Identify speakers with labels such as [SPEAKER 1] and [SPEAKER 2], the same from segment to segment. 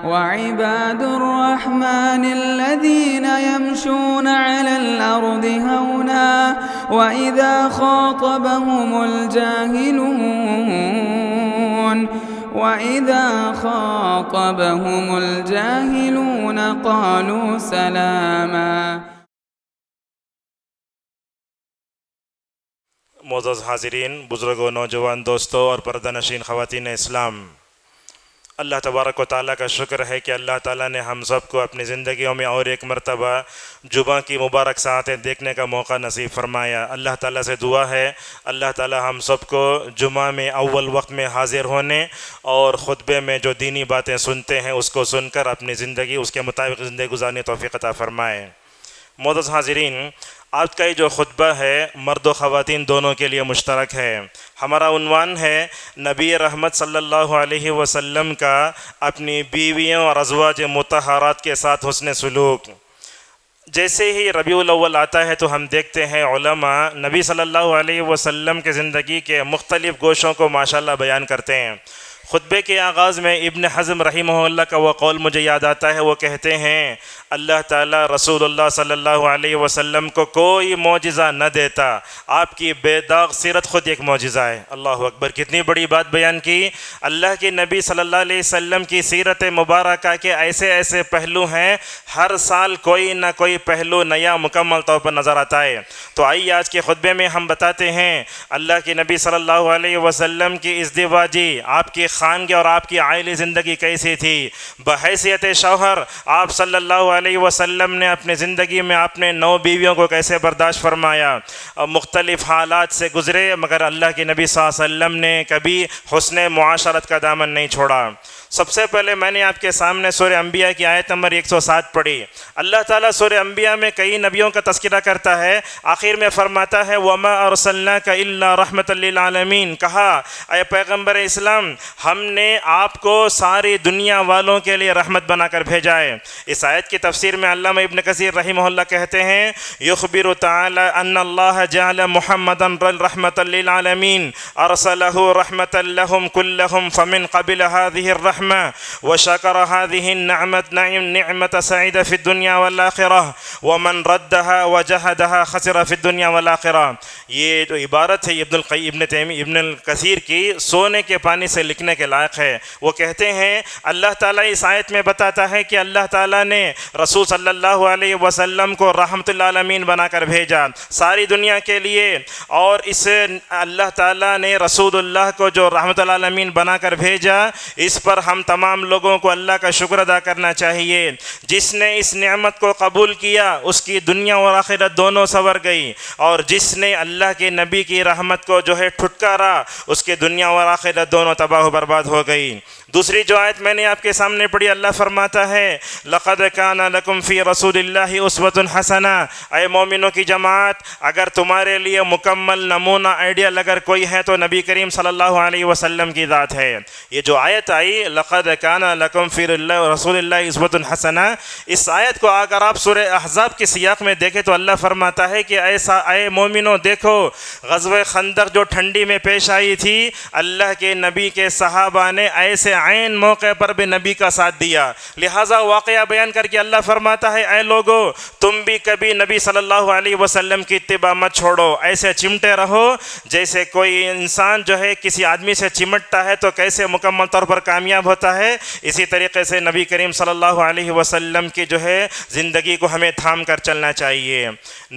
[SPEAKER 1] وعباد الرحمن الذين يمشون على الأرض هونا وإذا خاطبهم الجاهلون قالوا سلاما۔
[SPEAKER 2] معزز حاضرین، بزرگوں، نوجوان دوستوں اور پردہ نشین خواتین اسلام، اللہ تبارک و تعالیٰ کا شکر ہے کہ اللہ تعالیٰ نے ہم سب کو اپنی زندگیوں میں اور ایک مرتبہ جمعہ کی مبارک ساعتیں دیکھنے کا موقع نصیب فرمایا۔ اللہ تعالیٰ سے دعا ہے اللہ تعالیٰ ہم سب کو جمعہ میں اول وقت میں حاضر ہونے اور خطبے میں جو دینی باتیں سنتے ہیں اس کو سن کر اپنی زندگی اس کے مطابق زندگی گزارنے توفیق عطا فرمائے۔ معزز حاضرین، آج کا یہ جو خطبہ ہے مرد و خواتین دونوں کے لیے مشترک ہے۔ ہمارا عنوان ہے نبی رحمت صلی اللہ علیہ وسلم کا اپنی بیویوں اور ازواج مطہرات کے ساتھ حسن سلوک۔ جیسے ہی ربیع الاول آتا ہے تو ہم دیکھتے ہیں علماء نبی صلی اللہ علیہ وسلم کے زندگی کے مختلف گوشوں کو ماشاءاللہ بیان کرتے ہیں۔ خطبے کے آغاز میں ابن حزم رحمہ اللہ کا وہ قول مجھے یاد آتا ہے، وہ کہتے ہیں اللہ تعالیٰ رسول اللہ صلی اللہ علیہ وسلم کو کوئی معجزہ نہ دیتا، آپ کی بے داغ سیرت خود ایک معجزہ ہے۔ اللہ اکبر، کتنی بڑی بات بیان کی۔ اللہ کے نبی صلی اللہ علیہ وسلم کی سیرت مبارکہ کے ایسے ایسے پہلو ہیں، ہر سال کوئی نہ کوئی پہلو نیا مکمل طور پر نظر آتا ہے۔ تو آئیے آج کے خطبے میں ہم بتاتے ہیں اللہ کے نبی صلی اللہ علیہ وسلم کی ازدواجی، آپ کی خانگی اور آپ کی عائلی زندگی کیسی تھی۔ بحیثیت شوہر آپ صلی اللہ علیہ وسلم نے اپنے زندگی میں آپ نے 9 بیویوں کو کیسے برداشت فرمایا، مختلف حالات سے گزرے، مگر اللہ کے نبی صلی اللہ علیہ وسلم نے کبھی حسن معاشرت کا دامن نہیں چھوڑا۔ سب سے پہلے میں نے آپ کے سامنے سورہ انبیاء کی آیت نمبر 107 پڑھی۔ اللہ تعالیٰ سورہ انبیاء میں کئی نبیوں کا تذکرہ کرتا ہے، آخر میں فرماتا ہے وَمَا أَرْسَلْنَاكَ إِلَّا رَحْمَةً لِّلْعَالَمِينَ، کہا اے پیغمبر اسلام ہم نے آپ کو ساری دنیا والوں کے لیے رحمت بنا کر بھیجا ہے۔ اس آیت کی تفسیر میں علامہ ابن کثیر رحمہ اللہ کہتے ہیں یخبر تعالی ان اللہ جعل محمدا رحمة للعالمین ارسلہ رحمة لهم كلهم فمن قبل هذه الرحمة وشكر هذه نعمة سعيد في الدنيا والآخرة ومن ردها وجهدها خسر في الدنيا والآخرة۔ یہ جو عبارت ہے ابن کثیر کی سونے کے پانی سے لکھنے کے لائق ہے۔ وہ کہتے ہیں اللہ تعالیٰ اس آیت میں بتاتا ہے کہ اللہ تعالیٰ نے رسول صلی اللہ علیہ وسلم کو رحمت للعالمین بنا کر بھیجا ساری دنیا کے لیے، اور اس اللہ تعالیٰ نے رسول اللہ کو جو رحمت للعالمین بنا کر بھیجا اس پر ہم تمام لوگوں کو اللہ کا شکر ادا کرنا چاہیے۔ جس نے اس نعمت کو قبول کیا اس کی دنیا اور آخرت دونوں سنور گئی، اور جس نے اللہ کے نبی کی رحمت کو جو ہے ٹھٹکارا اس کی دنیا اور آخرت دونوں تباہ و برباد ہو گئی۔ دوسری جو آیت میں نے آپ کے سامنے پڑھی، اللہ فرماتا ہے لَقَدْ كَانَ لَكُمْ فِي رَسُولِ اللَّهِ أُسْوَةٌ حَسَنَةٌ، اے مومنوں کی جماعت اگر تمہارے لیے مکمل نمونہ آئیڈیل اگر کوئی ہے تو نبی کریم صلی اللہ علیہ وسلم کی ذات ہے۔ یہ جو آیت آئی لَقَدْ كَانَ لَكُمْ فِي رَسُولِ اللَّهِ أُسْوَةٌ حَسَنَةٌ، اس آیت کو اگر آپ سورہ احزاب کے سیاق میں دیکھیں تو اللہ فرماتا ہے کہ اے مومنوں دیکھو غزوہ خندق جو ٹھنڈی میں پیش آئی تھی، اللہ کے نبی کے صحابہ نے ایسے عین موقع پر بھی نبی کا ساتھ دیا، لہٰذا واقعہ بیان کر کے اللہ فرماتا ہے اے لوگو تم بھی کبھی نبی صلی اللہ علیہ وسلم کی اتباع مت چھوڑو، ایسے چمٹے رہو جیسے کوئی انسان جو ہے کسی آدمی سے چمٹتا ہے تو کیسے مکمل طور پر کامیاب ہوتا ہے، اسی طریقے سے نبی کریم صلی اللہ علیہ وسلم کی جو ہے زندگی کو ہمیں تھام کر چلنا چاہیے۔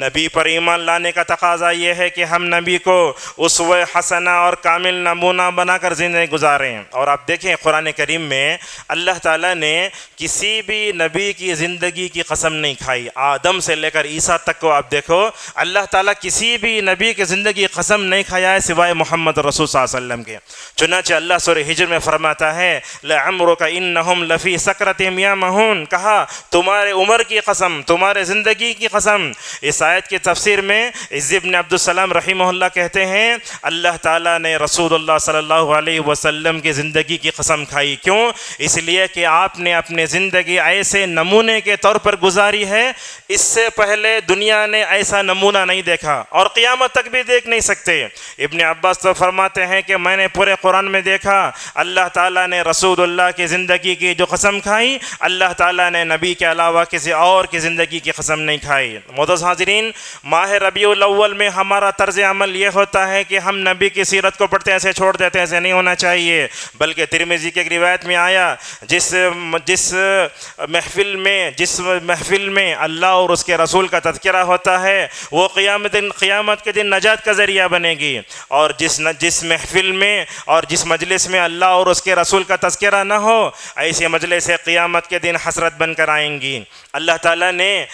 [SPEAKER 2] نبی پر ایمان لانے کا تقاضا یہ ہے کہ ہم نبی کو اسوہ حسنہ اور کامل نمونہ بنا کر زندگی گزاریں۔ اور آپ دیکھیں قرآن کریم میں اللہ تعالیٰ نے کسی بھی نبی کی زندگی کی قسم نہیں کھائی، آدم سے لے کر عیسیٰ تک کو آپ دیکھو اللہ تعالیٰ کسی بھی نبی کی زندگی قسم نہیں کھایا ہے سوائے محمد رسول صلی اللہ علیہ وسلم کے۔ چنانچہ اللہ سورہ ہجر میں فرماتا ہے لَعَمْرُكَ إِنَّهُمْ لَفِي سَكْرَتِهِمْ يَعْمَهُونَ، کہا تمہارے عمر کی قسم، تمہارے زندگی کی قسم۔ اس آیت کی تفسیر میں عز بن عبدالسلام رحمہ اللہ کہتے ہیں اللہ تعالیٰ نے رسول اللہ صلی اللہ علیہ وسلم کی زندگی کی قسم قسم کھائی. کیوں؟ اس لیے کہ آپ نے اپنی زندگی ایسے نمونے کے طور پر گزاری ہے اس سے پہلے دنیا نے ایسا نمونہ نہیں دیکھا اور قیامت تک بھی دیکھ نہیں سکتے. ابن عباس تو فرماتے ہیں کہ میں نے پورے قرآن میں دیکھا اللہ تعالیٰ نے رسول اللہ کی زندگی کی جو قسم کھائی اللہ تعالیٰ نے نبی کے علاوہ کسی اور کی زندگی کی قسم نہیں کھائی. معزز حاضرین، ماہ ربیع الاول میں ہمارا طرز عمل یہ ہوتا ہے کہ ہم نبی کی سیرت کو پڑھتے ایسے چھوڑ دیتے ہیں، ایسے نہیں ہونا چاہیے. بلکہ ترمذی کی ایک روایت میں آیا جس محفل میں اللہ اور اس کے رسول کا تذکرہ ہوتا ہے وہ قیامت کے دن نجات کا ذریعہ بنے گی، اور جس محفل میں اور جس مجلس میں اللہ اور اس کے رسول کا تذکرہ نہ ہو ایسی مجلس قیامت کے دن حسرت بن کر آئیں گی. اللہ تعالیٰ نے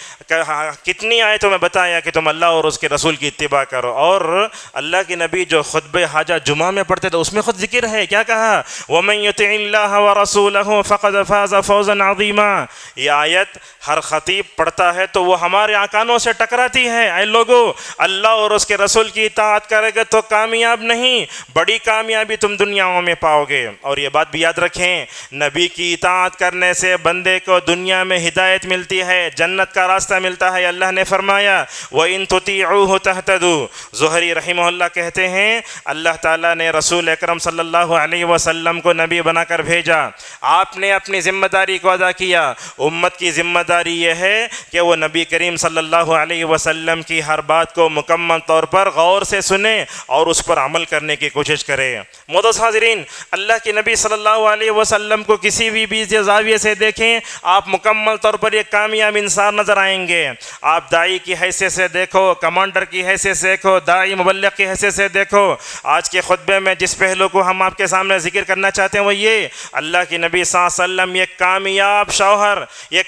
[SPEAKER 2] کتنی آیتوں میں بتایا کہ تم اللہ اور اس کے رسول کی اتباع کرو، اور اللہ کے نبی جو خطبہ حاجہ جمعہ میں پڑھتے تھے اس میں خود ذکر ہے. کیا کہا؟ وَمَن يُطِعِ اللَّهَ وَرَسُولَهُ فَقَدْ فَازَ فَوْزًا عَظِيمًا. یہ آیت ہر خطیب پڑھتا ہے تو وہ ہمارے کانوں سے ٹکراتی ہے. اے لوگو، اللہ اور اس کے رسول کی اطاعت کرے گا تو کامیاب نہیں، بڑی کامیابی تم دنیاؤں میں پاؤ گے. اور یہ بات بھی یاد رکھیں، نبی کی اطاعت کرنے سے بندے کو دنیا میں ہدایت ملتی ہے، جنت کا راستہ ملتا ہے. اللہ نے فرمایا وَإِن تُطِيعُوهُ تَهْتَدُوا. زہری رحمہ اللہ کہتے ہیں اللہ تعالیٰ نے رسول اکرم صلی اللہ علیہ وسلم کو نبی بنا کر بھیجا، آپ نے اپنی ذمہ داری کو ادا کیا. امت کی ذمہ داری یہ ہے کہ وہ نبی کریم صلی اللہ علیہ وسلم کی ہر بات کو مکمل طور پر غور سے سنے اور اس پر عمل کرنے کی کوشش کرے. معزز حاضرین، اللہ کے نبی صلی اللہ علیہ وسلم کو کسی بھی زاویے سے دیکھیں آپ مکمل طور پر ایک کامیاب انسان نظر آئیں گے. آپ داعی کی حیثیت سے دیکھو، کمانڈر کی حیثیت سے دیکھو، داعی مبلغ کی حیثیت سے دیکھو. آج کے خطبے میں جس پہلو کو ہم آپ کے سامنے ذکر کرنا چاہتے ہیں وہ یہ، اللہ کے نبی صلی اللہ علیہ وسلم ایک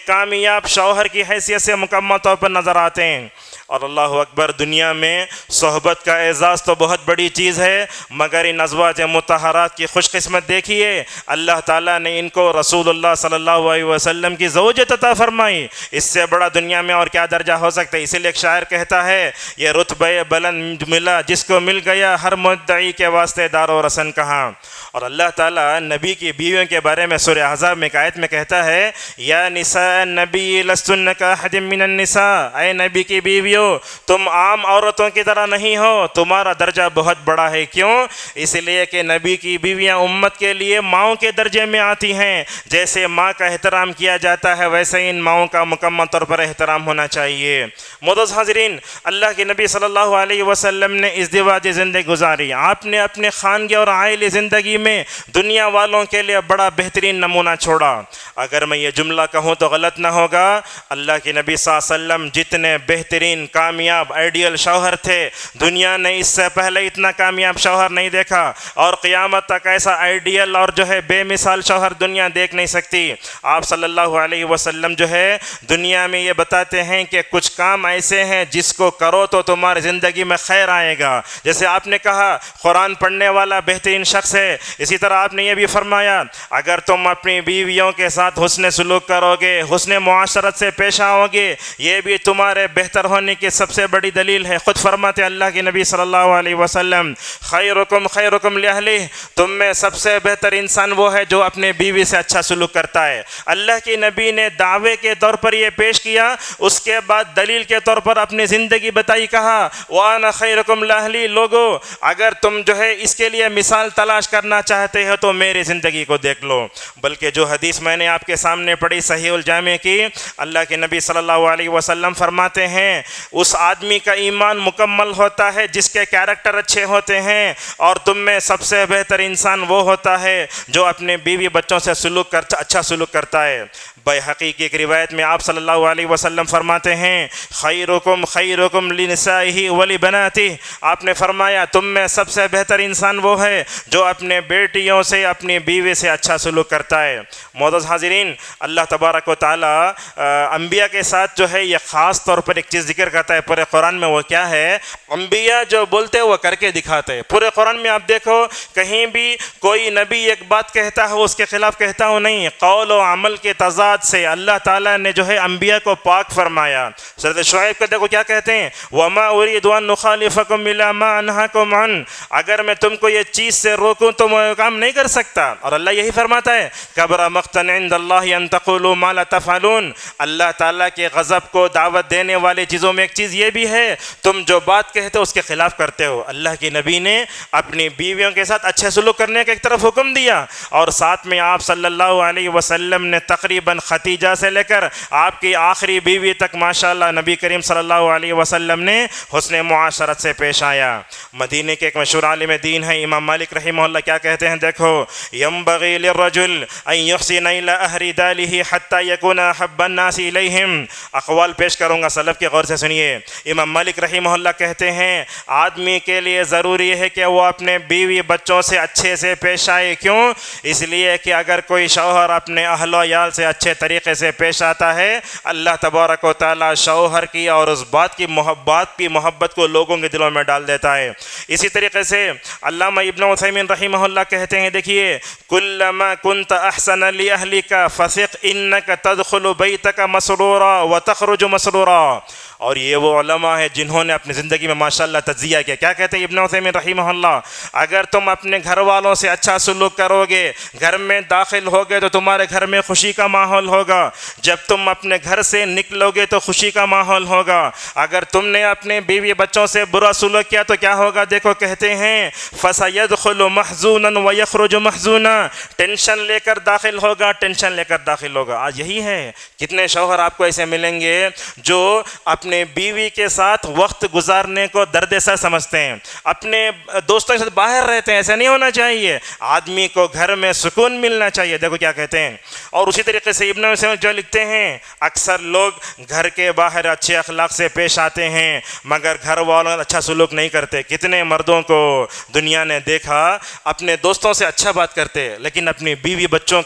[SPEAKER 2] کامیاب شوہر کی حیثیت سے مکمل طور پر نظر آتے ہیں. اور اللہ اکبر، دنیا میں صحبت کا اعزاز تو بہت بڑی چیز ہے، مگر ان ازواج مطہرات کی خوش قسمت دیکھیے، اللہ تعالیٰ نے ان کو رسول اللہ صلی اللہ علیہ وسلم کی زوجت عطا فرمائی. اس سے بڑا دنیا میں اور کیا درجہ ہو سکتا ہے؟ اسی لیے ایک شاعر کہتا ہے یہ رتبہ بلند ملا جس کو مل گیا ہر مدعی کے واسطے دار و رسن کہاں. اور اللہ تعالیٰ نبی کی بیویوں کے بارے میں سورہ احزاب میں ایک آیت میں کہتا ہے یا نساء النبی لستن کاحد من النساء. اے نبی کی بیویوں تم عام عورتوں کی طرح نہیں ہو، تمہارا درجہ بہت بڑا ہے. کیوں؟ اس لیے کہ نبی کی بیویاں امت کے لیے ماؤں کے درجے میں آتی ہیں. جیسے ماں کا احترام کیا جاتا ہے ویسے ان ماؤں کا مکمل طور پر احترام ہونا چاہیے. معزز حاضرین، اللہ کے نبی صلی اللہ علیہ وسلم نے ازدواجی زندگی گزاری. آپ نے اپنے خانگی اور عائلی زندگی میں دنیا والوں کے لیے بڑا بہترین نمونہ چھوڑا. اگر میں یہ جملہ کہوں تو غلط نہ ہوگا، اللہ کے نبی صلی اللہ علیہ وسلم جتنے بہترین کامیاب آئیڈیل شوہر تھے دنیا نے اس سے پہلے اتنا کامیاب شوہر نہیں دیکھا، اور قیامت تک ایسا آئیڈیل اور بے مثال شوہر دنیا دیکھ نہیں سکتی. آپ صلی اللہ علیہ وسلم دنیا میں یہ بتاتے ہیں کہ کچھ کام ایسے ہیں جس کو کرو تو تمہاری زندگی میں خیر آئے گا. جیسے آپ نے کہا قرآن پڑھنے والا بہترین شخص ہے، اسی طرح آپ نے یہ بھی فرمایا اگر تم اپنی بیویوں کے ساتھ حسن سلوک کرو گے، حسن معاشرت سے پیش آؤ گے، یہ بھی تمہارے بہتر ہونے کی سب سے بڑی دلیل ہے. خود فرماتے اللہ کے نبی صلی اللہ علیہ وسلم خیرکم لأہلہ، تم میں سب سے بہتر انسان وہ ہے جو اپنے بیوی سے اچھا سلوک کرتا ہے. اللہ کے نبی نے دعوے کے طور پر یہ پیش کیا، اس کے بعد دلیل کے طور پر اپنی زندگی بتائی، کہا وَأَنَا خَيْرُكُمْ لَأَهْلِي. لوگو اگر تم اس کے لیے مثال تلاش کرنا چاہتے ہو تو میری زندگی کو دیکھ لو. بلکہ جو حدیث میں نے آپ کے سامنے پڑھی صحیح الجامع کی، اللہ کے نبی صلی اللہ علیہ وسلم فرماتے ہیں اس آدمی کا ایمان مکمل ہوتا ہے جس کے کیریکٹر اچھے ہوتے ہیں، اور تم میں سب سے بہتر انسان وہ ہوتا ہے جو اپنے بیوی بچوں سے اچھا سلوک کرتا ہے. بیہقی کی ایک روایت میں آپ صلی اللہ علیہ وسلم فرماتے ہیں خیرکم لنسائہ ولبناتہ. آپ نے فرمایا تم میں سب سے بہتر انسان وہ ہے جو اپنے بیٹیوں سے اپنی بیوی سے اچھا سلوک کرتا ہے. معزز حاضرین، اللہ تبارک و تعالی انبیاء کے ساتھ یہ خاص طور پر ایک چیز ذکر کرتا ہے پورے قرآن میں وہ کیا ہے؟ انبیاء جو بولتے ہیں وہ کر کے دکھاتے ہیں. پورے قرآن میں آپ دیکھو کہیں بھی کوئی نبی ایک بات کہتا ہے اس کے خلاف کہتا ہو نہیں. قول و عمل کے تضاد سے اللہ تعالیٰ نے جو ہے انبیاء کو پاک فرمایا. سورۃ شعیب کا دیکھو کیا کہتے ہیں؟ وَمَا أُرِيدُ أَن نُخَالِفَكُمْ إِلَىٰ مَا أَنْهَاكُمْ عَنْهُ. اگر میں تم کو یہ چیز سے روکوں تو میں کام نہیں کر سکتا. اور اللہ یہی فرماتا ہے کبر مقتا عند اللہ ان تقولوا ما لا تفعلون. اللہ تعالیٰ کے غضب کو دعوت دینے والی چیزوں میں ایک چیز یہ بھی ہے تم جو بات کہتے ہو اس کے خلاف کرتے ہو. اللہ کے نبی نے اپنی بیویوں کے ساتھ اچھے سلوک کرنے کا ایک طرف حکم دیا اور ساتھ میں آپ صلی اللہ علیہ وسلم نے تقریباً خدیجہ سے لے کر آپ کی آخری بیوی تک ماشاءاللہ نبی کریم صلی اللہ علیہ وسلم نے حسن معاشرت سے پیش آیا. مدینے کے ایک مشہور عالم دین ہے امام مالک رحمہ اللہ, کیا کہتے ہیں دیکھو ينبغي للرجل ان يحسن الى اهل داله حتى يكون احب الناس اليهم. اقوال پیش کروں گا سلف کے, غور سے سنیے. امام مالک رحمہ اللہ کہتے ہیں آدمی کے لیے ضروری ہے کہ وہ اپنے بیوی بچوں سے اچھے سے پیش آئے. کیوں؟ اس لیے کہ اگر کوئی شوہر اپنے اہل و عیال سے اچھے طریقے سے پیش آتا ہے اللہ تبارک و تعالی شوہر کی اور اس بات کی محبت کو لوگوں کے دلوں میں ڈال دیتا ہے. اسی طریقے سے علامہ ابن عثیمین رحمہ اللہ کہتے ہیں دیکھیے کلما کنت احسن لاہلک فثق انک تدخل بیتک مسرورا وتخرج مسرورا. اور یہ وہ علماء ہیں جنہوں نے اپنی زندگی میں ماشاءاللہ تجزیہ کیا. کیا کہتے ہیں ابن عثیمین رحمہ اللہ؟ اگر تم اپنے گھر والوں سے اچھا سلوک کرو گے, گھر میں داخل ہوگے تو تمہارے گھر میں خوشی کا ماحول ہوگا. جب تم اپنے گھر سے نکلو گے تو خوشی کا ماحول ہوگا. اگر تم نے اپنے بیوی بچوں سے برا سلوک کیا تو کیا ہوگا؟ دیکھو کہتے ہیں فَسَيَدْخُلُ مَحْزُونًا وَيَخْرُجُ مَحْزُونًا. ٹینشن لے کر داخل ہوگا, ٹینشن لے کر داخل ہوگا. آج یہی ہے. کتنے شوہر آپ کو ایسے ملیں گے جو اپنے بیوی کے ساتھ وقت گزارنے کو درد سر سمجھتے ہیں, اپنے دوستوں کے ساتھ باہر رہتے ہیں. ایسا نہیں ہونا چاہیے. آدمی کو گھر میں سکون ملنا چاہیے. دیکھو کیا کہتے ہیں. اور اسی طریقے سے ابن عثیمین جو لکھتے ہیں اکثر لوگ گھر کے باہر اچھے اخلاق سے پیش آتے ہیں مگر گھر والوں کا اچھا سلوک نہیں کرتے. کتنے مردوں کو دنیا نے دیکھا اپنے دوستوں سے اچھا بات کرتے لیکن اپنی بیوی بچوں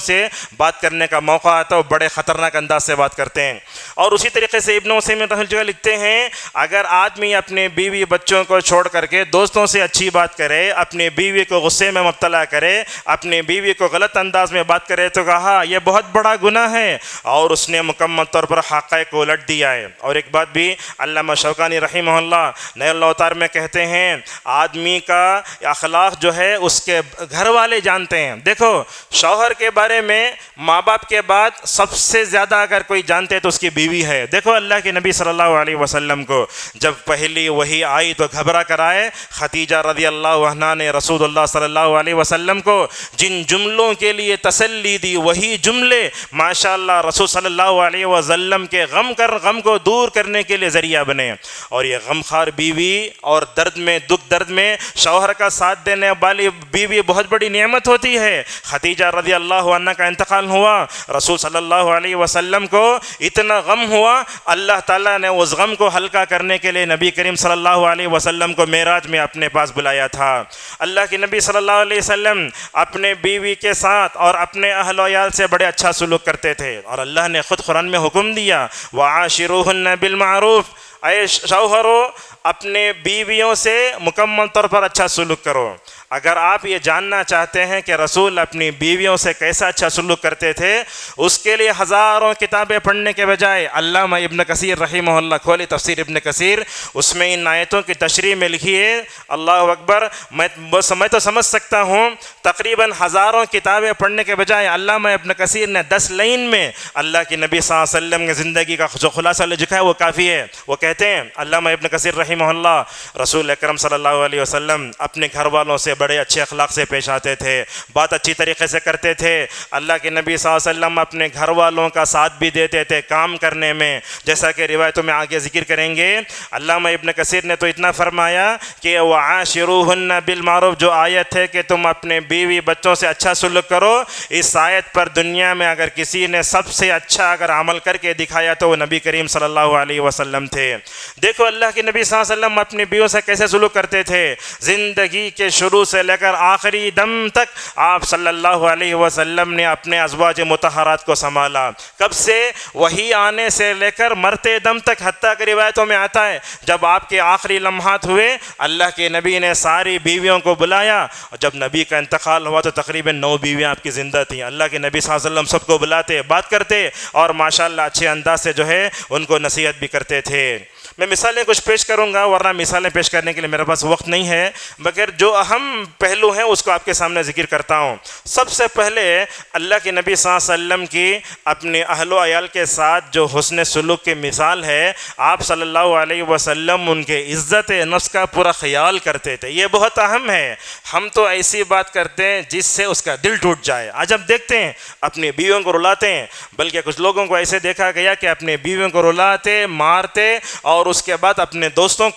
[SPEAKER 2] سے بات کرنے کا موقع آتا ہے وہ بڑے خطرناک انداز سے بات کرتے ہیں. اور اسی طریقے سے ابن عثیمین رحمہ اللہ لکھتے ہیں اگر آدمی اپنے بیوی بچوں کو چھوڑ کر کے دوستوں سے اچھی بات کرے, اپنی بیوی کو غصے میں مبتلا کرے, اپنی بیوی کو غلط انداز میں بات کرے تو کہا یہ بہت بڑا گناہ ہے اور اس نے مکمل طور پر حقائق کو الٹ دیا ہے. اور ایک بات بھی علامہ شوکانی رحمہ اللہ نیل الاوطار میں کہتے ہیں آدمی کا اخلاق جو ہے اس کے گھر والے جانتے ہیں. دیکھو شوہر کے بارے میں ماں باپ کے بعد سب سے زیادہ اگر کوئی جانتے تو اس کی بیوی ہے. دیکھو اللہ کے نبی صلی اللہ علیہ وسلم کو جب پہلی وحی آئی تو گھبرا کر آئے. خدیجہ رضی اللہ عنہا نے رسول اللہ صلی اللہ علیہ وسلم کو جن جملوں کے لیے تسلی دی وہی جملے ماشاءاللہ رسول صلی اللہ علیہ وسلم کے غم کو دور کرنے کے لیے ذریعہ بنے. اور یہ غمخوار بیوی اور درد میں شوہر کا ساتھ دینے والی بیوی بہت بڑی نعمت ہوتی ہے. خدیجہ رضی اللہ عنہ کا انتقال ہوا, رسول صلی اللہ علیہ وسلم کو اتنا غم ہوا, اللہ تعالیٰ نے اس غم کو ہلکا کرنے کے لیے نبی کریم صلی اللہ علیہ وسلم کو معراج میں اپنے پاس بلایا تھا. اللہ کے نبی صلی اللہ علیہ وسلم اپنے بیوی کے ساتھ اور اپنے اہل و عیال سے بڑے اچھا سلوک کرتے تھے اور اللہ نے خود قرآن میں حکم دیا وَعَاشِرُوهُنَّ بِالْمَعْرُوفِ. اے شوہرو اپنے بیویوں سے مکمل طور پر اچھا سلوک کرو. اگر آپ یہ جاننا چاہتے ہیں کہ رسول اپنی بیویوں سے کیسا اچھا سلوک کرتے تھے اس کے لیے ہزاروں کتابیں پڑھنے کے بجائے علامہ ابن کثیر رحمہ اللہ کھولی تفسیر ابن کثیر, اس میں ان آیتوں کی تشریح میں لکھی ہے اللہ اکبر. میں تو سمجھ سکتا ہوں تقریباً ہزاروں کتابیں پڑھنے کے بجائے علامہ ابن کثیر نے 10 لائن میں اللہ کے نبی صلی اللہ علیہ وسلم کی زندگی کا جو خلاصہ لکھا ہے وہ کافی ہے. وہ کہتے ہیں علامہ ابن کثیر رحمہ اللہ رسول اکرم صلی اللہ علیہ وسلم اپنے گھر والوں سے بڑے اچھے اخلاق سے پیش آتے تھے, بات اچھی طریقے سے کرتے تھے. اللہ کے نبی صلی اللہ علیہ وسلم اپنے گھر والوں کا ساتھ بھی دیتے تھے کام کرنے میں, جیسا کہ روایتوں میں آگے ذکر کریں گے. علامہ ابن کثیر نے تو اتنا فرمایا کہ وَعَاشِرُوهُنَّ بِالْمَعْرُوفِ جو آیت ہے کہ تم اپنے بیوی بچوں سے اچھا سلوک کرو, اس آیت پر دنیا میں اگر کسی نے سب سے اچھا اگر عمل کر کے دکھایا تو وہ نبی کریم صلی اللہ علیہ وسلم تھے. دیکھو اللہ کے نبی صلی اللہ علیہ وسلم اپنی بیویوں سے کیسے سلوک کرتے تھے. زندگی کے شروع سے لے کر آخری دم تک آپ صلی اللہ علیہ وسلم نے اپنے ازواج مطہرات کو سنبھالا. کب سے؟ وحی آنے سے لے کر مرتے دم تک. حتیٰ کہ روایتوں میں آتا ہے جب آپ کے آخری لمحات ہوئے اللہ کے نبی نے ساری بیویوں کو بلایا, اور جب نبی کا انتقال ہوا تو تقریباً 9 بیویاں آپ کی زندہ تھیں. اللہ کے نبی صلی اللہ علیہ وسلم سب کو بلاتے, بات کرتے, اور ماشاءاللہ اچھے انداز سے جو ہے ان کو نصیحت بھی کرتے تھے. میں مثالیں کچھ پیش کروں گا, ورنہ مثالیں پیش کرنے کے لیے میرے پاس وقت نہیں ہے, مگر جو اہم پہلو ہیں اس کو آپ کے سامنے ذکر کرتا ہوں. سب سے پہلے اللہ کے نبی صلی اللہ علیہ وسلم کی اپنے اہل و عیال کے ساتھ جو حسن سلوک کی مثال ہے, آپ صلی اللہ علیہ وسلم ان کے عزت نفس کا پورا خیال کرتے تھے. یہ بہت اہم ہے. ہم تو ایسی بات کرتے ہیں جس سے اس کا دل ٹوٹ جائے. آج ہم دیکھتے ہیں اپنی بیویوں کو رلاتے ہیں, بلکہ کچھ لوگوں کو ایسے دیکھا گیا کہ اپنے بیویوں کو رلاتے, مارتے, اور اس کے بعد اپنے دوستوں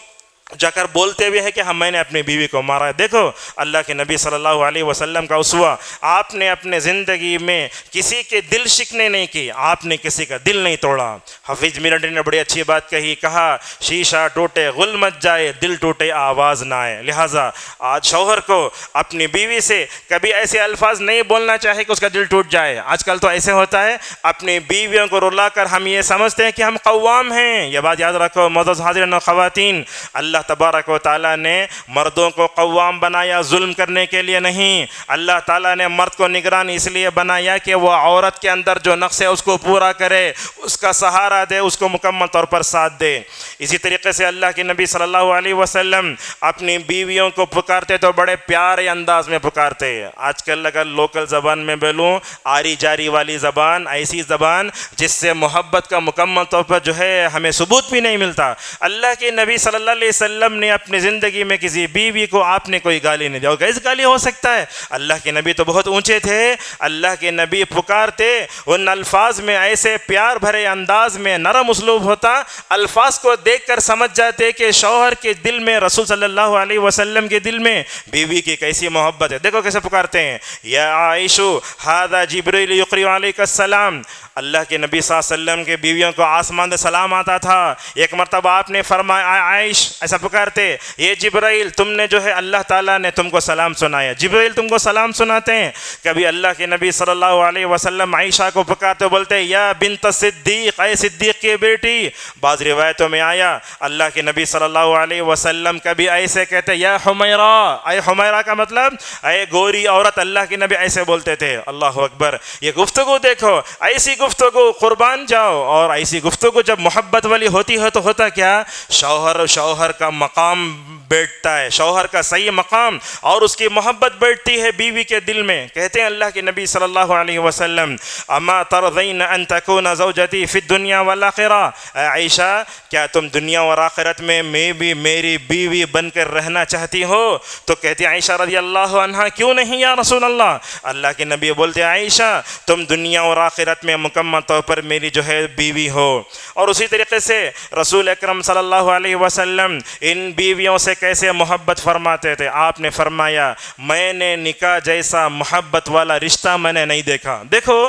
[SPEAKER 2] جا کر بولتے بھی ہے کہ میں نے اپنی بیوی کو مارا ہے. دیکھو اللہ کے نبی صلی اللہ علیہ وسلم کا اسوہ, آپ نے اپنے زندگی میں کسی کے دل شکنے نہیں کی, آپ نے کسی کا دل نہیں توڑا. حفیظ میرٹی نے بڑی اچھی بات کہی, کہا شیشہ ٹوٹے غل مچ جائے, دل ٹوٹے آواز نہ آئے. لہٰذا آج شوہر کو اپنی بیوی سے کبھی ایسے الفاظ نہیں بولنا چاہے کہ اس کا دل ٹوٹ جائے. آج کل تو ایسے ہوتا ہے, اپنی بیویوں کو رلا کر ہم یہ سمجھتے ہیں کہ ہم قوام ہیں. یہ بات یاد رکھو معزز حاضرین و خواتین, اللہ تبارک و تعالیٰ نے مردوں کو قوام بنایا ظلم کرنے کے لیے نہیں. اللہ تعالیٰ نے مرد کو نگران اس لیے بنایا کہ وہ عورت کے اندر جو نقص ہے اس کو پورا کرے, اس کا سہارا دے, اس کو مکمل طور پر ساتھ دے. اسی طریقے سے اللہ کے نبی صلی اللہ علیہ وسلم اپنی بیویوں کو پکارتے تو بڑے پیارے انداز میں پکارتے. آج کل اگر لوکل زبان میں بولوں, آری جاری والی زبان, ایسی زبان جس سے محبت کا مکمل طور پر جو ہے ہمیں ثبوت بھی نہیں ملتا. اللہ کے نبی صلی اللہ علیہ وسلم نے اپنی زندگی میں کسی بیوی کو آپ نے کوئی گالی نہیں دیا. کیسے گالی ہو سکتا ہے؟ اللہ کے نبی تو بہت اونچے تھے. اللہ کے نبی پکارتے, ان الفاظ میں ایسے پیار بھرے انداز میں نرم اسلوب ہوتا, الفاظ کو دیکھ کر سمجھ جاتے کہ شوہر کے دل میں, رسول صلی اللہ علیہ وسلم کے دل میں بیوی کی کیسی محبت ہے. دیکھو کیسے پکارتے ہیں, یا عائشو ھذا جبریل یقرئ علیک السلام. اللہ کے نبی صلی اللہ علیہ وسلم کے بیویوں کو آسمان سے سلام آتا تھا. ایک مرتبہ آپ نے فرمایا, عائش, ایسا پکارتے, یہ جبرائیل تم نے جو ہے اللہ تعالیٰ نے تم کو سلام سنایا. جبرائیل تم کو سلام سناتے ہیں. کبھی اللہ کے نبی صلی اللہ علیہ وسلم عائشہ کو پکارتے بولتے, یا بنت صدیق, اے صدیق کی بیٹی. بعض روایتوں میں آیا اللہ کے نبی صلی اللہ علیہ وسلم کبھی ایسے کہتے, یا حمیرہ, اے حمیرہ کا مطلب اے گوری عورت. اللہ کے نبی ایسے بولتے تھے. اللہ اکبر. یہ گفتگو دیکھو, ایسی گفتگو قربان جاؤ. اور ایسی گفتگو جب محبت والی ہوتی ہے تو ہوتا کیا, شوہر کا مقام بیٹھتا ہے, شوہر کا صحیح مقام اور اس کی محبت بیٹھتی ہے بیوی کے دل میں. کہتے ہیں اللہ کے نبی صلی اللہ علیہ وسلم, اما ترضین ان تکون زوجتی فی الدنیا والآخرہ. اے عائشہ, کیا تم دنیا اور آخرت میں بھی میری بیوی بن کر رہنا چاہتی ہو؟ تو کہتی عائشہ رضی اللہ عنہا, کیوں نہیں یا رسول اللہ. اللہ کے نبی بولتے, عائشہ تم دنیا اور آخرت میں مکمل طور پر میری جو ہے بیوی ہو. اور اسی طریقے سے رسول اکرم صلی اللہ علیہ وسلم ان بیویوں سے کیسے محبت فرماتے تھے. آپ نے فرمایا, میں نے نکاح جیسا محبت والا رشتہ میں نے نہیں دیکھا. دیکھو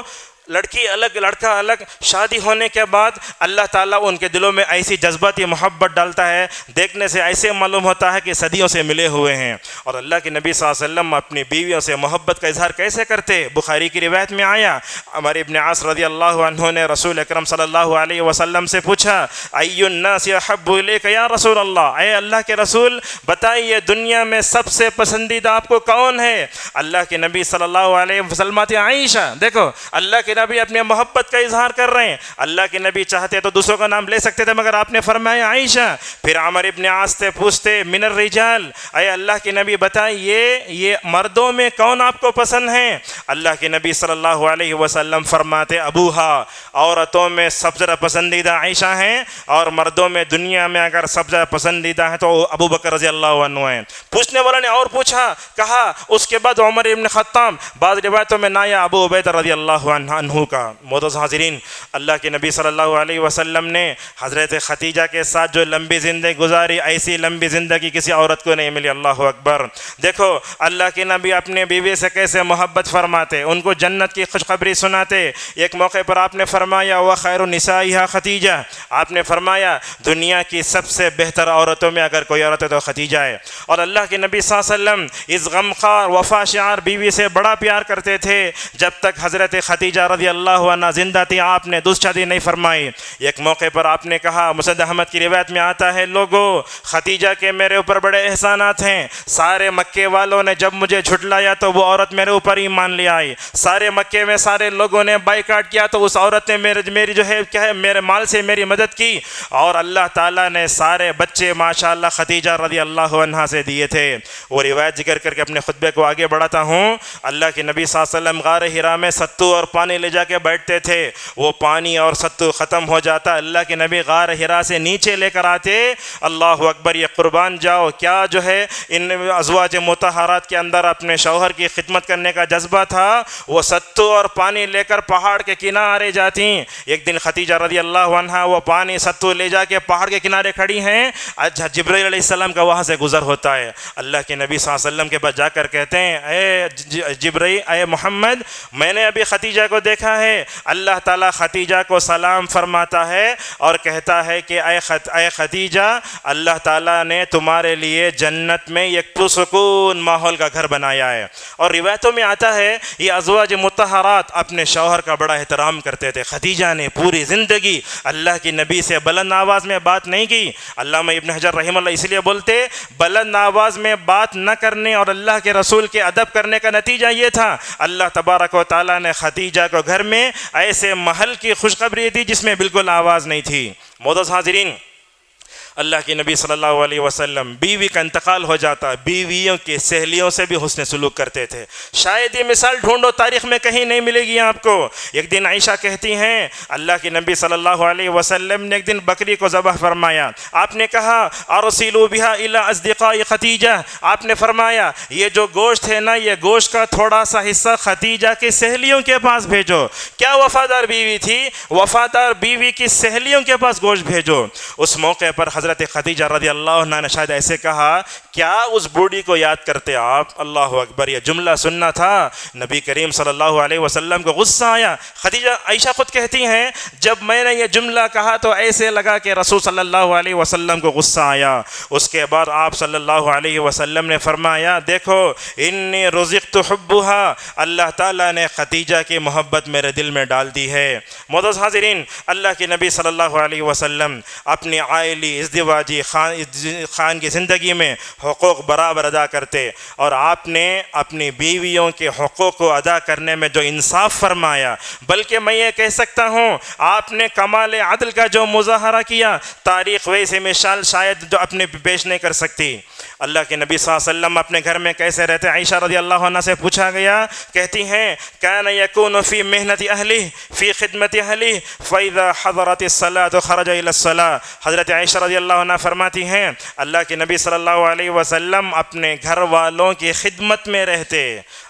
[SPEAKER 2] لڑکی الگ لڑکا الگ, شادی ہونے کے بعد اللہ تعالیٰ ان کے دلوں میں ایسی جذباتی محبت ڈالتا ہے, دیکھنے سے ایسے معلوم ہوتا ہے کہ صدیوں سے ملے ہوئے ہیں. اور اللہ کے نبی صلی اللہ علیہ وسلم اپنی بیویوں سے محبت کا اظہار کیسے کرتے؟ بخاری کی روایت میں آیا, عمر ابن عاص رضی اللہ عنہ نے رسول اکرم صلی اللہ علیہ وسلم سے پوچھا, ای الناس احب الیک یا رسول اللہ, اے اللہ کے رسول بتائیے دنیا میں سب سے پسندیدہ آپ کو کون ہے؟ اللہ کے نبی صلی اللہ علیہ وسلم عائشہ. دیکھو اللہ کے نبی اپنے محبت کا اظہار کر رہے ہیں. اللہ کے نبی چاہتے تو دوسروں کا نام لے سکتے تھے, مگر آپ نے فرمایا عائشہ. پھر عمر ابن عاص سے پوچھتے, من الرجال, اے اللہ کے نبی بتائیے یہ مردوں میں کون آپ کو پسند ہیں؟ اللہ کے نبی صلی اللہ علیہ وسلم فرماتے, ابوہا, عورتوں میں سب سے پسندیدہ عائشہ ہیں, اور مردوں میں دنیا میں اگر سب سے پسندیدہ ہیں تو ابو بکر رضی اللہ عنہ ہیں. پوچھنے والا نے اور پوچھا, کہا اس کے بعد عمر ابن خطاب. بعض روایتوں میں نایا ابو عبیدہ رضی اللہ عنہ عنہ کا۔ معزز حاضرین، اللہ کے نبی صلی اللہ علیہ وسلم نے حضرت خدیجہ کے ساتھ جو لمبی زندگی گزاری، ایسی لمبی زندگی کسی عورت کو نہیں ملی۔ اللہ اکبر۔ دیکھو اللہ کے نبی اپنے بیوی سے کیسے محبت فرماتے، ان کو جنت کی خوشخبری سناتے۔ ایک موقع پر آپ نے فرمایا وَخَيْرُ نِسَائِهَا خدیجہ، آپ نے فرمایا دنیا کی سب سے بہتر عورتوں میں اگر کوئی عورت ہے تو خدیجہ ہے۔ اور اللہ کے نبی صلی اللہ علیہ وسلم اس غمخوار وفا شعار بیوی سے بڑا پیار کرتے تھے جب تک حضرت خدیجہ رضی اللہ عنہ زندہ تھی، آپ نے دوسری شادی نہیں فرمائی۔ ایک موقع پر آپ نے کہا، مسند احمد کی روایت میں آتا ہے، لوگو خدیجہ کے میرے اوپر بڑے احسانات ہیں، سارے مکے والوں نے جب مجھے جھٹلایا تو وہ عورت میرے اوپر ایمان لے آئی، سارے مکے میں سارے لوگوں نے بائیکاٹ کیا تو اس عورت نے میری جو ہے کیا ہے میرے مال سے میری مدد کی، اور اللہ تعالیٰ نے سارے بچے ماشاءاللہ خدیجہ رضی اللہ عنہا سے دیے تھے۔ وہ روایت ذکر کر کے اپنے خطبے کو آگے بڑھاتا ہوں۔ اللہ کے نبی صلی اللہ علیہ وسلم غار حرا میں ستو اور پانی لے جا کے بیٹھتے تھے، وہ پانی اور ستو ختم ہو جاتا، اللہ کے نبی غار حرا سے نیچے لے کر آتے۔ اللہ اکبر، یہ قربان جاؤ کیا جو ہے ان ازواج مطہرات کے اندر اپنے شوہر کی خدمت کرنے کا جذبہ تھا۔ وہ ستو اور پانی لے کر پہاڑ کے کنارے جاتی۔ ایک دن خدیجہ رضی اللہ عنہا وہ پانی ستو لے جا کے پہاڑ کے کنارے کھڑی ہیں، جبرائیل علیہ السلام کا وہاں سے گزر ہوتا ہے۔ اللہ کے نبی صلی اللہ علیہ وسلم کے پاس جا کر کہتے ہیں، اے جبرائیل، اے محمد، میں نے ابھی خدیجہ کو دیکھا ہے، اللہ تعالیٰ خدیجہ کو سلام فرماتا ہے اور کہتا ہے کہ اے خدیجہ، اللہ تعالیٰ نے تمہارے لیے جنت میں ایک پرسکون ماحول کا گھر بنایا ہے۔ اور روایتوں میں آتا ہے یہ ازواج مطہرات اپنے شوہر کا بڑا احترام کرتے تھے۔ خدیجہ نے پوری زندگی اللہ کی نبی سے بلند آواز میں بات نہیں کی۔ علامہ ابن حجر رحمہ اللہ اس لیے بولتے بلند آواز میں بات نہ کرنے اور اللہ کے رسول کے ادب کرنے کا نتیجہ یہ تھا، اللہ تبارک و تعالیٰ نے خدیجہ کو گھر میں ایسے محل کی خوشخبری دی جس میں بالکل آواز نہیں تھی۔ معزز حاضرین، اللہ کے نبی صلی اللہ علیہ وسلم بیوی کا انتقال ہو جاتا، بیویوں کی سہیلیوں سے بھی حسن سلوک کرتے تھے۔ شاید یہ مثال ڈھونڈو، تاریخ میں کہیں نہیں ملے گی آپ کو۔ ایک دن عائشہ کہتی ہیں اللہ کے نبی صلی اللہ علیہ وسلم نے ایک دن بکری کو ذبح فرمایا، آپ نے کہا ارسلوا بها الى اصدقاء خدیجہ، آپ نے فرمایا یہ جو گوشت ہے نا، یہ گوشت کا تھوڑا سا حصہ خدیجہ کی سہیلیوں کے پاس بھیجو۔ کیا وفادار بیوی تھی، وفادار بیوی کی سہیلیوں کے پاس گوشت بھیجو۔ اس موقع پر حضرت خدیجہ رضی اللہ عنہ نے شاید ایسے کہا، کیا اس بوڑھی کو یاد کرتے آپ؟ اللہ اکبر، یہ جملہ سننا تھا۔ نبی کریم صلی اللہ علیہ وسلم کو غصہ آیا۔ خدیجہ عائشہ خود کہتی ہیں جب میں نے یہ جملہ کہا تو ایسے لگا کہ رسول صلی اللہ علیہ وسلم کو غصہ آیا۔ اس کے بعد آپ صلی اللہ علیہ وسلم نے فرمایا، دیکھو انی رزقت حبها، اللہ تعالیٰ نے خدیجہ کی محبت میرے دل میں ڈال دی ہے۔ معزز حاضرین، اللہ کے نبی صلی اللہ علیہ وسلم اپنی عائلی ازدواجی خان کی زندگی میں حقوق برابر ادا کرتے، اور آپ نے اپنی بیویوں کے حقوق کو ادا کرنے میں جو انصاف فرمایا، بلکہ میں یہ کہہ سکتا ہوں آپ نے کمال عدل کا جو مظاہرہ کیا، تاریخ ویسے مثال شاید جو اپنے پیش نہیں کر سکتی۔ اللہ کے نبی صلی اللہ علیہ وسلم اپنے گھر میں کیسے رہتے؟ عائشہ رضی اللہ عنہ سے پوچھا گیا، کہتی ہیں کان یکون فی محنت اہلہ فی خدمت اہلہ فاذا حضرت الصلاۃ خرج الی الصلاۃ۔ حضرت عائشہ رضی اللہ عنہ فرماتی ہیں اللہ کے نبی صلی اللہ علیہ وسلم اپنے گھر والوں کی خدمت میں رہتے۔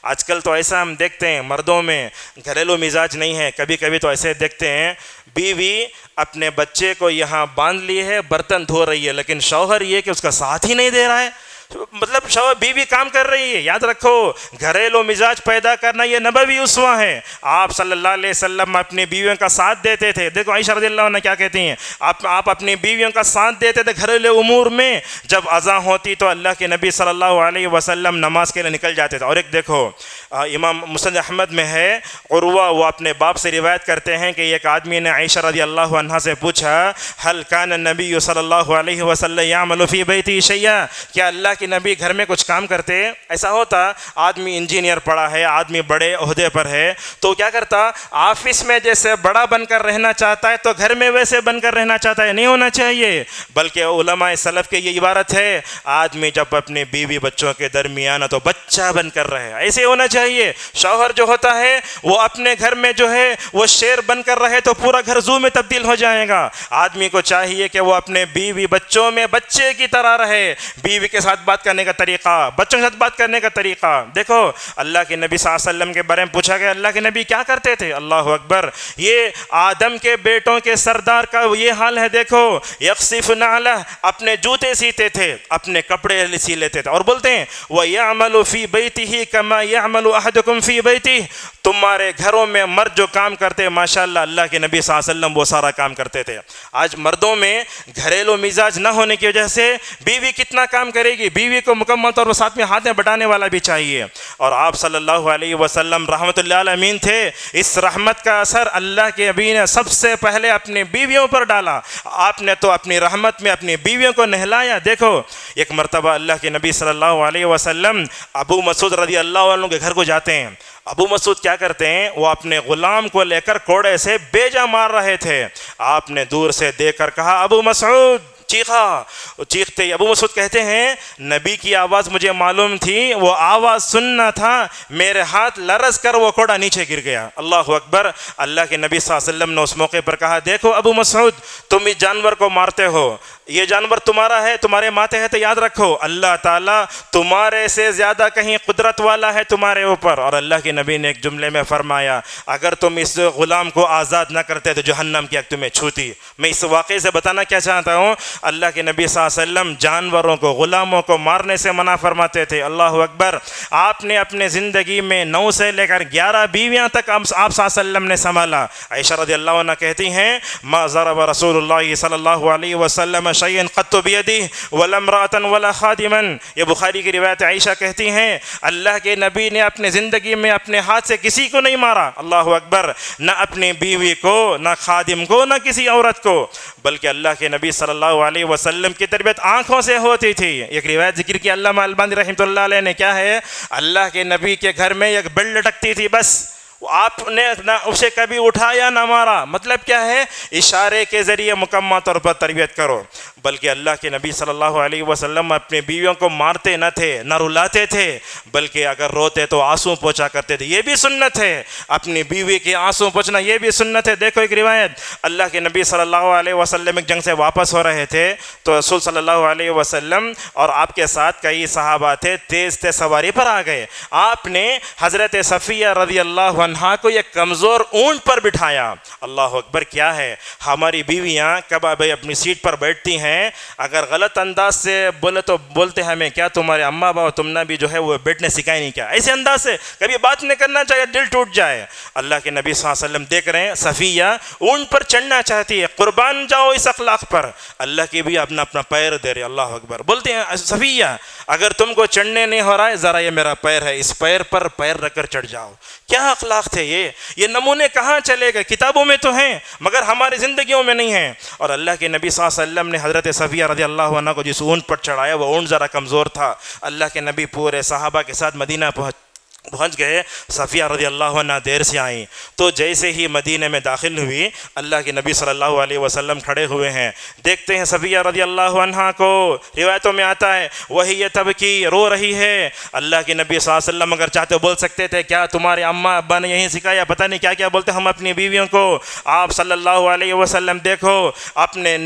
[SPEAKER 2] آج کل تو ایسا ہم دیکھتے ہیں مردوں میں گھریلو مزاج نہیں ہے، کبھی کبھی تو ایسے دیکھتے ہیں بیوی اپنے بچے کو یہاں باندھ لی ہے، برتن دھو رہی ہے، لیکن شوہر یہ کہ اس کا ساتھ ہی نہیں دے رہا ہے۔ مطلب شوہر بیوی کام کر رہی ہے۔ یاد رکھو گھریلو مزاج پیدا کرنا یہ نبوی اسوہ ہے۔ آپ صلی اللہ علیہ وسلم اپنی بیویوں کا ساتھ دیتے تھے۔ دیکھو عائشہ رضی اللہ عنہ کیا کہتی ہیں، آپ اپنی بیویوں کا ساتھ دیتے تھے گھریلو امور میں۔ جب اذان ہوتی تو اللہ کے نبی صلی اللہ علیہ وسلم نماز کے لیے نکل جاتے تھے۔ اور ایک دیکھو امام مسند احمد میں ہے، عروہ وہ اپنے باپ سے روایت کرتے ہیں کہ ایک آدمی نے عائشہ رضی اللہ عنہ سے پوچھا، هل كان النبي صلی اللہ علیہ وسلم يعمل في بيته شيئا، کیا اللہ کے نبی گھر میں کچھ کام کرتے؟ ایسا ہوتا آدمی انجینئر پڑھا ہے، آدمی بڑے عہدے پر ہے، تو کیا کرتا آفس میں جیسے بڑا بن کر رہنا چاہتا ہے تو گھر میں ویسے بن کر رہنا چاہتا ہے؟ نہیں ہونا چاہیے۔ بلکہ علماء سلف کے یہ عبارت ہے، آدمی جب اپنے بیوی بچوں کے درمیان تو بچہ بن کر رہے، ایسے ہونا چاہیے۔ شوہر جو ہوتا ہے وہ اپنے گھر میں جو ہے وہ شیر بن کر رہے تو پورا گھر زو میں تبدیل ہو جائے گا۔ آدمی کو چاہیے کہ وہ اپنے بیوی بچوں میں بچے کی طرح رہے، بیوی کے ساتھ بات کرنے کا طریقہ، بچوں کے ساتھ بات کرنے کا طریقہ. دیکھو اللہ کے نبی صلی اللہ علیہ وسلم کے بارے میں پوچھا گیا اللہ کے نبی کیا کرتے تھے. اللہ اکبر، یہ آدم کے بیٹوں کے سردار کا یہ حال ہے. دیکھو یخصف نعلہ، اپنے جوتے سیتے تھے، اپنے کپڑے سی لیتے تھے، اور بولتے ہیں وَيَعْمَلُ فِي بَيْتِهِ كَمَا يَعْمَلُ أَحَدُكُمْ فِي بَيْتِهِ. تمہارے گھروں میں مرد جو کام کرتے ماشاءاللہ اللہ کے نبی صلی اللہ علیہ وسلم وہ سارا کام کرتے تھے. آج مردوں میں گھریلو مزاج نہ ہونے کی وجہ سے بیوی کتنا کام کرے گی، بیوی کو مکمل طور پر ساتھ میں ہاتھ میں بٹانے والا بھی چاہیے. اور آپ صلی اللہ علیہ وسلم رحمۃ اللہ علیہ تھے. اس رحمت کا اثر اللہ کے نبی نے سب سے پہلے اپنی بیویوں پر ڈالا. آپ نے تو اپنی رحمت میں اپنی بیویوں کو نہلایا. دیکھو ایک مرتبہ اللہ کے نبی صلی اللہ علیہ وسلم ابو مسعود رضی اللہ عنہ کے گھر کو جاتے ہیں. ابو مسعود کیا کرتے ہیں، وہ اپنے غلام کو لے کر کوڑے سے بیجا مار رہے تھے. آپ نے دور سے دیکھ کر کہا ابو مسعود، چیخا. چیختے ابو مسعود کہتے ہیں نبی کی آواز مجھے معلوم تھی، وہ آواز سننا تھا، میرے ہاتھ لرز کر وہ کوڑا نیچے گر گیا. اللہ اکبر. اللہ کے نبی صلی اللہ علیہ وسلم نے اس موقع پر کہا دیکھو ابو مسعود، تم اس جانور کو مارتے ہو، یہ جانور تمہارا ہے، تمہارے ماتھے ہے، تو یاد رکھو اللہ تعالیٰ تمہارے سے زیادہ کہیں قدرت والا ہے تمہارے اوپر. اور اللہ کے نبی نے ایک جملے میں فرمایا اگر تم اس غلام کو آزاد نہ کرتے تو جہنم کی آگ تمہیں چھوتی. میں اس واقعے سے بتانا کیا چاہتا ہوں، اللہ کے نبی صلی اللہ علیہ وسلم جانوروں کو، غلاموں کو مارنے سے منع فرماتے تھے. اللہ اکبر. آپ نے اپنے زندگی میں 9 سے لے کر 11 بیویاں تک آپ صلی اللہ علیہ وسلم نے سنبھالا. عائشہ رضی اللہ عنہ کہتی ہیں ما ضرب رسول اللہ صلی اللہ علیہ وسلم شیئا قط بیدہ ولا امرأۃ ولا خادما. یہ بخاری کی روایت. عائشہ کہتی ہیں اللہ کے نبی نے اپنے زندگی میں اپنے ہاتھ سے کسی کو نہیں مارا. اللہ اکبر. نہ اپنی بیوی کو، نہ خادم کو، نہ کسی عورت کو، بلکہ اللہ کے نبی صلی اللہ علیہ وسلم کی تربیت آنکھوں سے ہوتی تھی. ایک روایت ذکر کی علامہ البانی رحمۃ اللہ علیہ نے، کیا ہے، اللہ کے نبی کے گھر میں ایک بیل لٹکتی تھی، بس آپ نے نہ اسے کبھی اٹھایا نہ مارا. مطلب کیا ہے، اشارے کے ذریعے مکمل طور پر تربیت کرو. بلکہ اللہ کے نبی صلی اللہ علیہ وسلم اپنے بیویوں کو مارتے نہ تھے، نہ رلاتے تھے، بلکہ اگر روتے تو آنسو پوچھا کرتے تھے. یہ بھی سنت ہے، اپنی بیوی کے آنسو پوچھنا یہ بھی سنت ہے. دیکھو ایک روایت، اللہ کے نبی صلی اللہ علیہ وسلم ایک جنگ سے واپس ہو رہے تھے تو رسول صلی اللہ علیہ وسلم اور آپ کے ساتھ کئی صحابہ تھے، تیز سواری پر آ گئے. آپ نے حضرت صفیہ رضی اللہ عنہا کو ایک کمزور اونٹ پر بٹھایا. اللہ اکبر. کیا ہے، ہماری بیویاں کب اپنی سیٹ پر بیٹھتی ہیں، اگر غلط انداز سے بولے تو بولتے ہیں ہمیں کیا تمہارے اماں باپ تم نے بھی جو ہے وہ بیٹھنے سکھائی نہیں کیا. ایسے انداز سے کبھی بات نہیں کرنا چاہیے، دل ٹوٹ جائے. اللہ کے نبی صلی اللہ علیہ وسلم دیکھ رہے ہیں صفیہ اونٹ پر چڑھنا چاہتی ہے. قربان جاؤ اس اخلاق پر. اللہ کی بھی اپنا پیر دے رہے. اللہ اکبر. بولتے ہیں صفیہ اگر تم کو چڑھنے نہیں ہو رہا ہے، ذرا یہ میرا پیر ہے، اس پیر پر پیر رکھ کر چڑھ جاؤ. کیا اخلاق تھے یہ نمونے کہاں چلے گئے؟ کتابوں میں تو ہیں مگر ہماری زندگیوں میں نہیں ہیں. اور اللہ کے نبی صلی اللہ علیہ وسلم نے حضرت صفیہ رضی اللہ عنہ کو جس اونٹ پر چڑھایا وہ اونٹ ذرا کمزور تھا. اللہ کے نبی پورے صحابہ کے ساتھ مدینہ پہنچ گئے. صفیہ رضی اللہ عنہ دیر سے آئیں تو جیسے ہی مدینہ میں داخل ہوئی اللہ کے نبی صلی اللہ علیہ وسلم کھڑے ہوئے ہیں. دیکھتے ہیں صفیہ رضی اللہ عنہ کو، روایتوں میں آتا ہے وہی یہ تبکی، رو رہی ہے. اللہ کے نبی صلی اللہ علیہ وسلم اگر چاہتے بول سکتے تھے کیا تمہارے اماں ابا نے یہیں سکھایا، پتہ نہیں کیا کیا بولتے ہم اپنی بیویوں کو. آپ صلی اللہ علیہ وسلم دیکھو اپنے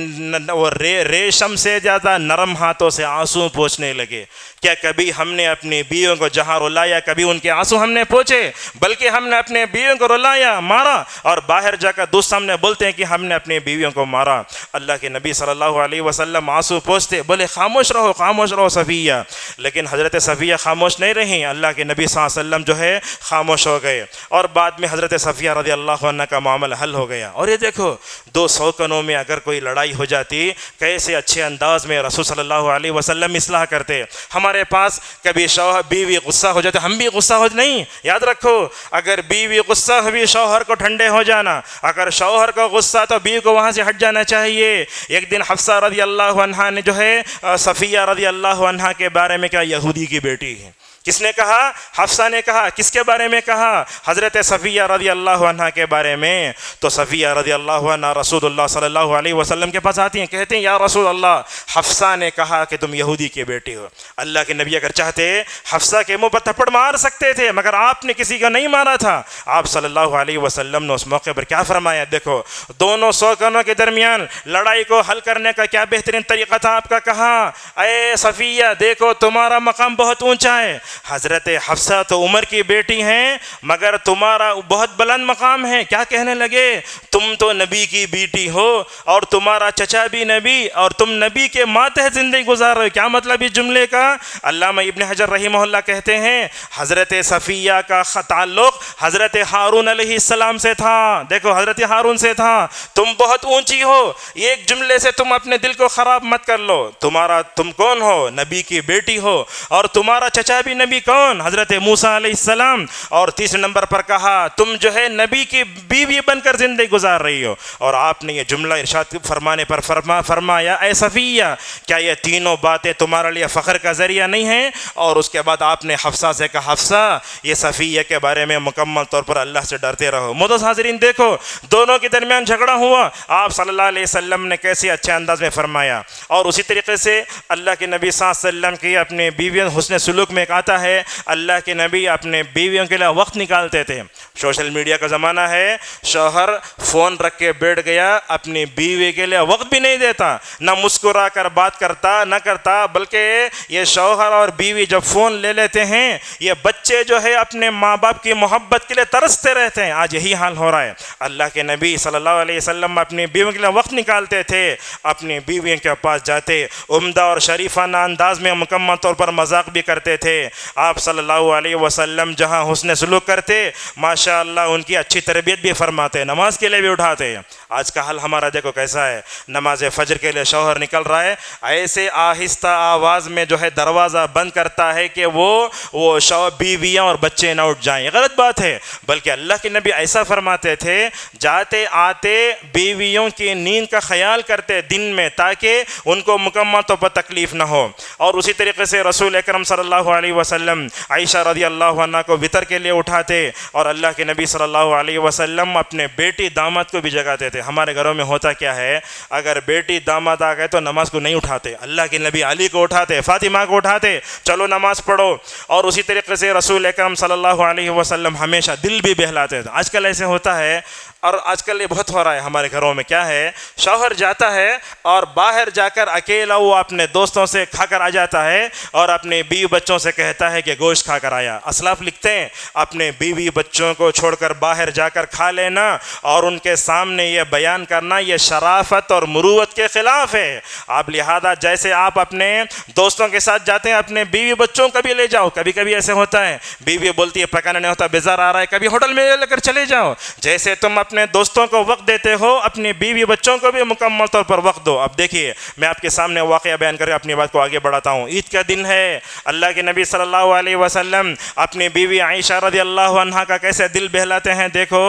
[SPEAKER 2] ریشم سے زیادہ نرم ہاتھوں سے آنسو پوچھنے لگے. کیا کبھی ہم نے اپنی بیویوں کو جہاں رلایا کبھی ان کے آنسو ہم نے پوچھے؟ بلکہ ہم نے اپنے بیویوں کو رلایا، مارا، اور باہر جا کر دوست ہم نے بولتے ہیں کہ ہم نے اپنی بیویوں کو مارا. اللہ کے نبی صلی اللہ علیہ وسلم آنسو پوچھتے، بولے خاموش رہو صفیہ. لیکن حضرت صفیہ خاموش نہیں رہیں. اللہ کے نبی صلی اللہ علیہ وسلم جو ہے خاموش ہو گئے اور بعد میں حضرت صفیہ رضی اللہ عنہ کا معاملہ حل ہو گیا. اور یہ دیکھو 2 سوکنوں میں اگر کوئی لڑائی ہو جاتی کیسے اچھے انداز میں رسول صلی اللہ علیہ وسلم اصلاح کرتے. ہمارے پاس کبھی شوہر بیوی غصہ ہو جاتے، ہم بھی غصہ ہو نہیں. یاد رکھو اگر بیوی غصہ ہوئی شوہر کو ٹھنڈے ہو جانا، اگر شوہر کو غصہ تو بیوی کو وہاں سے ہٹ جانا چاہیے. ایک دن حفصہ رضی اللہ عنہا نے جو ہے صفیہ رضی اللہ عنہا کے بارے میں کہا یہودی کی بیٹی ہے. کس نے کہا؟ حفصہ نے کہا۔ کس کے بارے میں کہا؟ حضرت صفیہ رضی اللہ عنہ کے بارے میں۔ تو صفیہ رضی اللہ عنہ رسول اللہ صلی اللہ علیہ وسلم کے پاس آتی ہیں، کہتے ہیں یا رسول اللہ، حفصہ نے کہا کہ تم یہودی کی بیٹی ہو۔ اللہ کے نبی اگر چاہتے حفصہ کے منہ پر تھپڑ مار سکتے تھے، مگر آپ نے کسی کا نہیں مارا تھا۔ آپ صلی اللہ علیہ وسلم نے اس موقع پر کیا فرمایا؟ دیکھو، دونوں سوکنوں کے درمیان لڑائی کو حل کرنے کا کیا بہترین طریقہ تھا آپ کا؟ کہا اے صفیہ دیکھو تمہارا مقام بہت اونچا ہے، حضرت حفصہ تو عمر کی بیٹی ہیں مگر تمہارا بہت بلند مقام ہے۔ کیا کہنے لگے؟ تم تو نبی کی بیٹی ہو اور تمہارا چچا بھی نبی اور تم نبی کے ماتحت زندگی گزار رہے ہو۔ کیا مطلب اس جملے کا؟ علامہ ابن حجر رحمہ اللہ کہتے ہیں حضرت صفیہ کا تعلق حضرت ہارون علیہ السلام سے تھا۔ دیکھو حضرت ہارون سے تھا۔ تم بہت اونچی ہو، ایک جملے سے تم اپنے دل کو خراب مت کر لو۔ تم کون ہو؟ نبی کی بیٹی ہو، اور تمہارا چچا بھی نبی کون؟ حضرت موسیٰ علیہ السلام۔ اور تیسرے نمبر پر کہا تم جو ہے نبی کی بیوی بن کر زندگی گزار رہی ہو۔ اور آپ نے یہ جملہ ارشاد فرمانے پر فرمایا اے صفیہ کیا یہ تینوں باتیں تمہارے لیے فخر کا ذریعہ نہیں ہیں؟ اور اس کے بعد آپ نے حفصہ سے کہا حفصہ یہ صفیہ کے بارے میں مکمل طور پر اللہ سے ڈرتے رہو۔ معزز حاضرین دیکھو دونوں کے درمیان جھگڑا ہوا، آپ صلی اللہ علیہ وسلم نے کیسے اچھے انداز میں فرمایا۔ اور اسی طریقے سے اللہ کے نبی صلی اللہ علیہ وسلم کی اپنے بیویوں حسن سلوک میں ایک آتا ہے، اللہ کے نبی اپنے بیویوں کے لیے وقت نکالتے تھے۔ سوشل میڈیا کا زمانہ ہے، شوہر فون رکھ کے بیٹھ گیا، اپنی بیوی کے لیے وقت بھی نہیں دیتا، نہ مسکرا کر بات کرتا نہ کرتا، بلکہ یہ شوہر اور بیوی جب فون لے لیتے ہیں یہ بچے جو ہے اپنے ماں باپ کی محبت کے لیے ترستے رہتے ہیں۔ آج یہی حال ہو رہا ہے۔ اللہ کے نبی صلی اللہ علیہ وسلم اپنی بیویوں کے لیے وقت نکالتے تھے، اپنی بیویوں کے پاس جاتے عمدہ اور شریفانہ انداز میں مکمل طور پر مذاق بھی کرتے تھے۔ آپ صلی اللہ علیہ وسلم جہاں حسن سلوک کرتے ماشاءاللہ ان کی اچھی تربیت بھی فرماتے، نماز کے لیے بھی اٹھاتے۔ آج کا حال ہمارا دیکھو کیسا ہے، نماز فجر کے لیے شوہر نکل رہا ہے، ایسے آہستہ آواز میں جو ہے دروازہ بند کرتا ہے کہ وہ شوہر بیویاں اور بچے نہ اٹھ جائیں۔ یہ غلط بات ہے، بلکہ اللہ کے نبی ایسا فرماتے تھے جاتے آتے بیویوں کی نیند کا خیال کرتے دن میں تاکہ ان کو مکمل طور پر تکلیف نہ ہو۔ اور اسی طریقے سے رسول اکرم صلی اللہ علیہ وسلم عائشہ رضی اللہ عنہ کو وطر کے لیے اٹھاتے، اور اللہ کے نبی صلی اللہ علیہ وسلم اپنے بیٹی داماد کو بھی جگاتے تھے۔ ہمارے گھروں میں ہوتا کیا ہے، اگر بیٹی داماد آ گئے تو نماز کو نہیں اٹھاتے، اللہ کے نبی علی کو اٹھاتے، فاطمہ کو اٹھاتے، چلو نماز پڑھو۔ اور اسی طریقے سے رسول اکرم صلی اللہ علیہ وسلم ہمیشہ دل بھی بہلاتے تھے۔ آج کل ایسے ہوتا ہے، اور آج کل یہ بہت ہو رہا ہے ہمارے گھروں میں، کیا ہے شوہر جاتا ہے اور باہر جا کر اکیلا وہ اپنے دوستوں سے کھا کر آ جاتا ہے اور اپنے بیوی بچوں سے کہتا ہے کہ گوشت کھا کر آیا۔ اسلاف لکھتے ہیں اپنے بیوی بچوں کو چھوڑ کر باہر جا کر کھا لینا اور ان کے سامنے یہ بیان کرنا یہ شرافت اور مروت کے خلاف ہے۔ آپ لہذا جیسے آپ اپنے دوستوں کے ساتھ جاتے ہیں اپنے بیوی بچوں کا بھی لے جاؤ۔ کبھی کبھی ایسے ہوتا ہے بیوی بولتی ہے پکانا نہیں ہوتا بیزار آ رہا ہے، کبھی ہوٹل میں لے کر چلے جاؤ۔ جیسے تم اپنے دوستوں کو وقت دیتے ہو اپنی بیوی بچوں کو بھی مکمل طور پر وقت دو۔ اب دیکھیے میں آپ کے سامنے واقعہ بیان کر کے اپنی بات کو آگے بڑھاتا ہوں۔ عید کا دن ہے، اللہ کے نبی صلی اللہ علیہ وسلم اپنی بیوی عائشہ رضی اللہ عنہا کا کیسے دل بہلاتے ہیں۔ دیکھو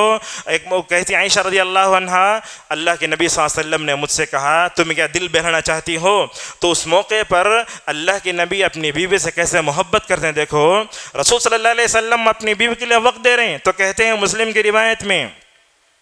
[SPEAKER 2] ایک کہتی عائشہ رضی اللہ عنہا اللہ کے نبی صلی اللہ علیہ وسلم نے مجھ سے کہا تم کیا دل بہلانا چاہتی ہو؟ تو اس موقع پر اللہ کے نبی اپنی بیوی سے کیسے محبت کرتے ہیں۔ دیکھو رسول صلی اللہ علیہ وسلم اپنی بیوی کے لیے وقت دے رہے ہیں تو کہتے ہیں مسلم کی روایت میں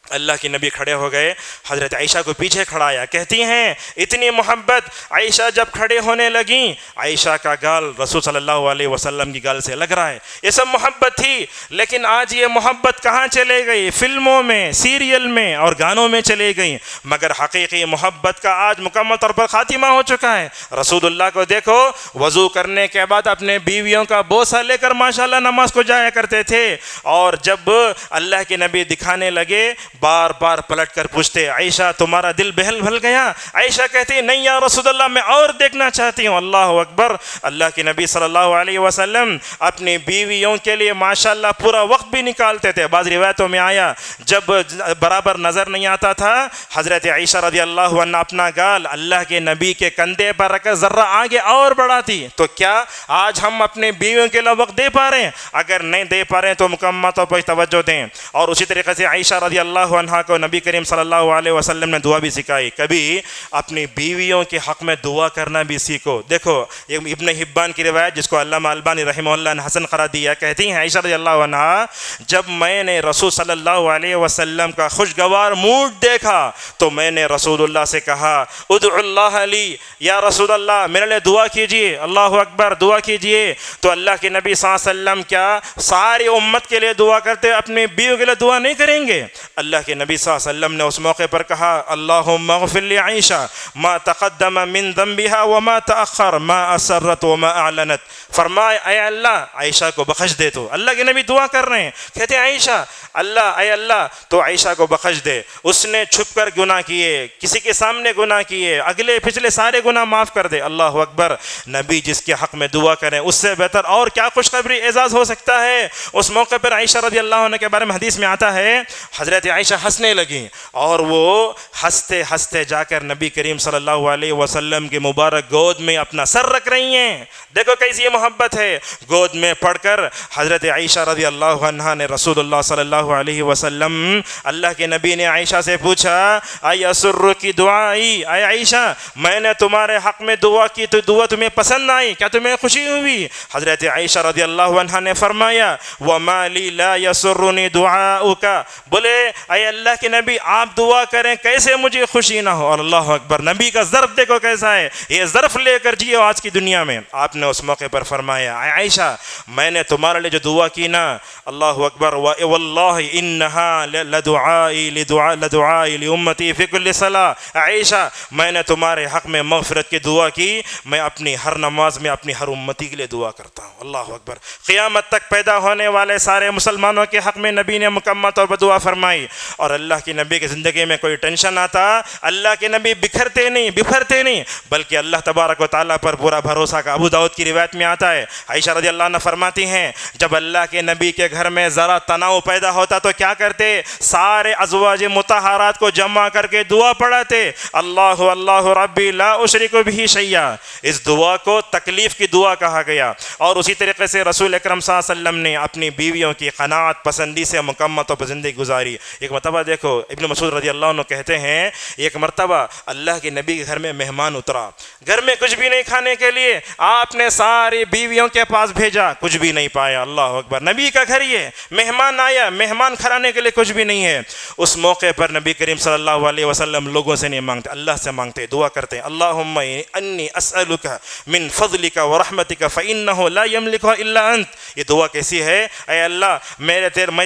[SPEAKER 2] اللہ کے نبی کھڑے ہو گئے، حضرت عائشہ کو پیچھے کھڑایا، کہتی ہیں اتنی محبت۔ عائشہ جب کھڑے ہونے لگیں عائشہ کا گال رسول صلی اللہ علیہ وسلم کی گال سے لگ رہا ہے۔ یہ سب محبت تھی، لیکن آج یہ محبت کہاں چلے گئی؟ فلموں میں، سیریل میں اور گانوں میں چلے گئی، مگر حقیقی محبت کا آج مکمل طور پر خاتمہ ہو چکا ہے۔ رسول اللہ کو دیکھو وضو کرنے کے بعد اپنے بیویوں کا بوسہ لے کر ماشاءاللہ نماز کو جایا کرتے تھے، اور جب اللہ کے نبی دکھانے لگے بار بار پلٹ کر پوچھتے عائشہ تمہارا دل بہل گیا؟ عائشہ کہتی نہیں یا رسول اللہ میں اور دیکھنا چاہتی ہوں۔ اللہ اکبر۔ اللہ کے نبی صلی اللہ علیہ وسلم اپنی بیویوں کے لیے ماشاءاللہ پورا وقت بھی نکالتے تھے۔ بعض روایتوں میں آیا جب برابر نظر نہیں آتا تھا حضرت عائشہ رضی اللہ عنہ اپنا گال اللہ کے نبی کے کندھے پر رکھ کر ذرہ آگے اور بڑھاتی۔ تو کیا آج ہم اپنے بیویوں کے لیے وقت دے پا رہے ہیں؟ اگر نہیں دے پا رہے ہیں تو مکمل طور پر توجہ دیں۔ اور اسی طریقے سے عائشہ رضی اللہ اللہ عنہ کو نبی کریم صلی اللہ علیہ وسلم نے دعا بھی سکھائی. کبھی اپنی بیویوں کے حق میں دعا کرنا بھی سیکھو. دیکھو یہ ابن حبان کی روایت جس کو علامہ البانی رحمہ اللہ نے حسن قرار دیا, کہتی ہیں عائشہ رضی اللہ عنہا, جب میں نے رسول صلی اللہ علیہ وسلم کا خوشگوار موڈ دیکھا تو میں نے رسول اللہ سے کہا ادعو اللہ علی, یا رسول اللہ میرے لیے دعا کیجئے, اللہ اکبر, دعا کیجئے. تو اللہ کے نبی صلی اللہ علیہ وسلم کیا ساری امت کے لیے دعا کرتے, اپنی بیوی کے لیے دعا نہیں کریں گے؟ اللہ کے نبی صلی اللہ علیہ وسلم نے اس موقع پر کہا اللہم اغفر لعائشہ ما تقدم من ذنبها وما تأخر ما اسرت وما اعلنت. فرمائے اے اللہ عائشہ کو بخش دے. تو اللہ کے نبی دعا کر رہے ہیں, کہتے ہیں عائشہ اللہ اے اللہ تو عائشہ کو بخش دے, اس نے چھپ کر گناہ کیے, کسی کے سامنے گناہ کیے, اگلے پچھلے سارے گناہ معاف کر دے. اللہ اکبر. نبی جس کے حق میں دعا کریں اس سے بہتر اور کیا خوشخبری اعزاز ہو سکتا ہے. اس موقع پر عائشہ رضی اللہ عنہ کے بارے میں حدیث میں آتا ہے حضرت عائشہ ہنسنے لگیں اور وہ ہنستے ہنستے جا کر نبی کریم صلی اللہ علیہ وسلم کی مبارک گود میں اپنا سر رکھ رہی ہیں. دیکھو کیسی یہ محبت ہے. گود میں پڑھ کر حضرت عائشہ رضی اللہ عنہ نے رسول اللہ صلی اللہ علیہ وسلم, اللہ کے نبی نے عائشہ سے پوچھا ایسر کی دعائی, اے عائشہ میں نے تمہارے حق میں دعا کی تو دعا تمہیں پسند آئی, کیا تمہیں خوشی ہوئی؟ حضرت عائشہ رضی اللہ عنہ نے فرمایا وما لی لا یسرنی دعاؤک, بولے اے اللہ کے نبی آپ دعا کریں کیسے مجھے خوشی نہ ہو. اور اللہ اکبر, نبی کا ظرف دیکھو کیسا ہے, یہ ظرف لے کر جیو آج کی دنیا میں. آپ نے اس موقع پر فرمایا اے عائشہ میں نے تمہارے لیے جو دعا کی نا, اللہ اکبر, واللہ انہا لدعائی لدعائی لامتی فی کل صلاۃ. عائشہ میں نے تمہارے حق میں مغفرت کی دعا کی, میں اپنی ہر نماز میں اپنی ہر امتی کے لیے دعا کرتا ہوں. اللہ اکبر. قیامت تک پیدا ہونے والے سارے مسلمانوں کے حق میں نبی نے مکمل طور پر دعا فرمائی. اور اللہ کی نبی کی زندگی میں کوئی ٹینشن آتا, اللہ کے نبی بکھرتے نہیں بلکہ اللہ تبارک و تعالیٰ پر پورا بھروسہ کا. ابو داؤد کی روایت میں آتا ہے عائشہ رضی اللہ عنہ فرماتی ہیں جب اللہ کے نبی کے گھر میں ذرا تناؤ پیدا ہوتا تو کیا کرتے, سارے ازواج مطہرات کو جمع کر کے دعا پڑھاتے اللہ اللہ ربی لا اشرک بہ شیئا. اس دعا کو تکلیف کی دعا کہا گیا. اور اسی طریقے سے رسول اکرم صلی اللہ علیہ وسلم نے اپنی بیویوں کی قناعت پسندی سے مکمل طور پر زندگی گزاری. ایک مرتبہ دیکھو ابن مسعود رضی اللہ عنہ کہتے ہیں ایک مرتبہ اللہ کے نبی کے گھر میں مہمان اترا, گھر میں کچھ بھی نہیں کھانے کے لیے, آپ نے ساری بیویوں کے پاس بھیجا, کچھ بھی نہیں پایا. اللہ اکبر. نبی کا گھر یہ مہمان آیا, مہمان کھلانے کے لیے کچھ بھی نہیں ہے. اس موقع پر نبی کریم صلی اللہ علیہ وسلم لوگوں سے نہیں مانگتے, اللہ سے مانگتے, دعا کرتے اللہم انی اسألک من فضلک ورحمتک فإنہ لا یملکہ الا انت. یہ دعا کیسی ہے, اے اللہ میں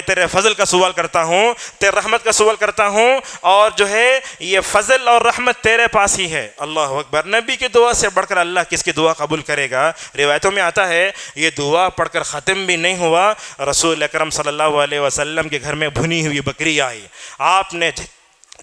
[SPEAKER 2] تیرے فضل کا سوال کرتا ہوں, تیرے رحمت کا سوال کرتا ہوں, اور جو ہے یہ فضل اور رحمت تیرے پاس ہی ہے. اللہ اکبر. نبی کی دعا سے بڑھ کر اللہ کس کی دعا قبول کرے گا. روایتوں میں آتا ہے یہ دعا پڑھ کر ختم بھی نہیں ہوا, رسول اکرم صلی اللہ علیہ وسلم کے گھر میں بھنی ہوئی بکری آئی. آپ نے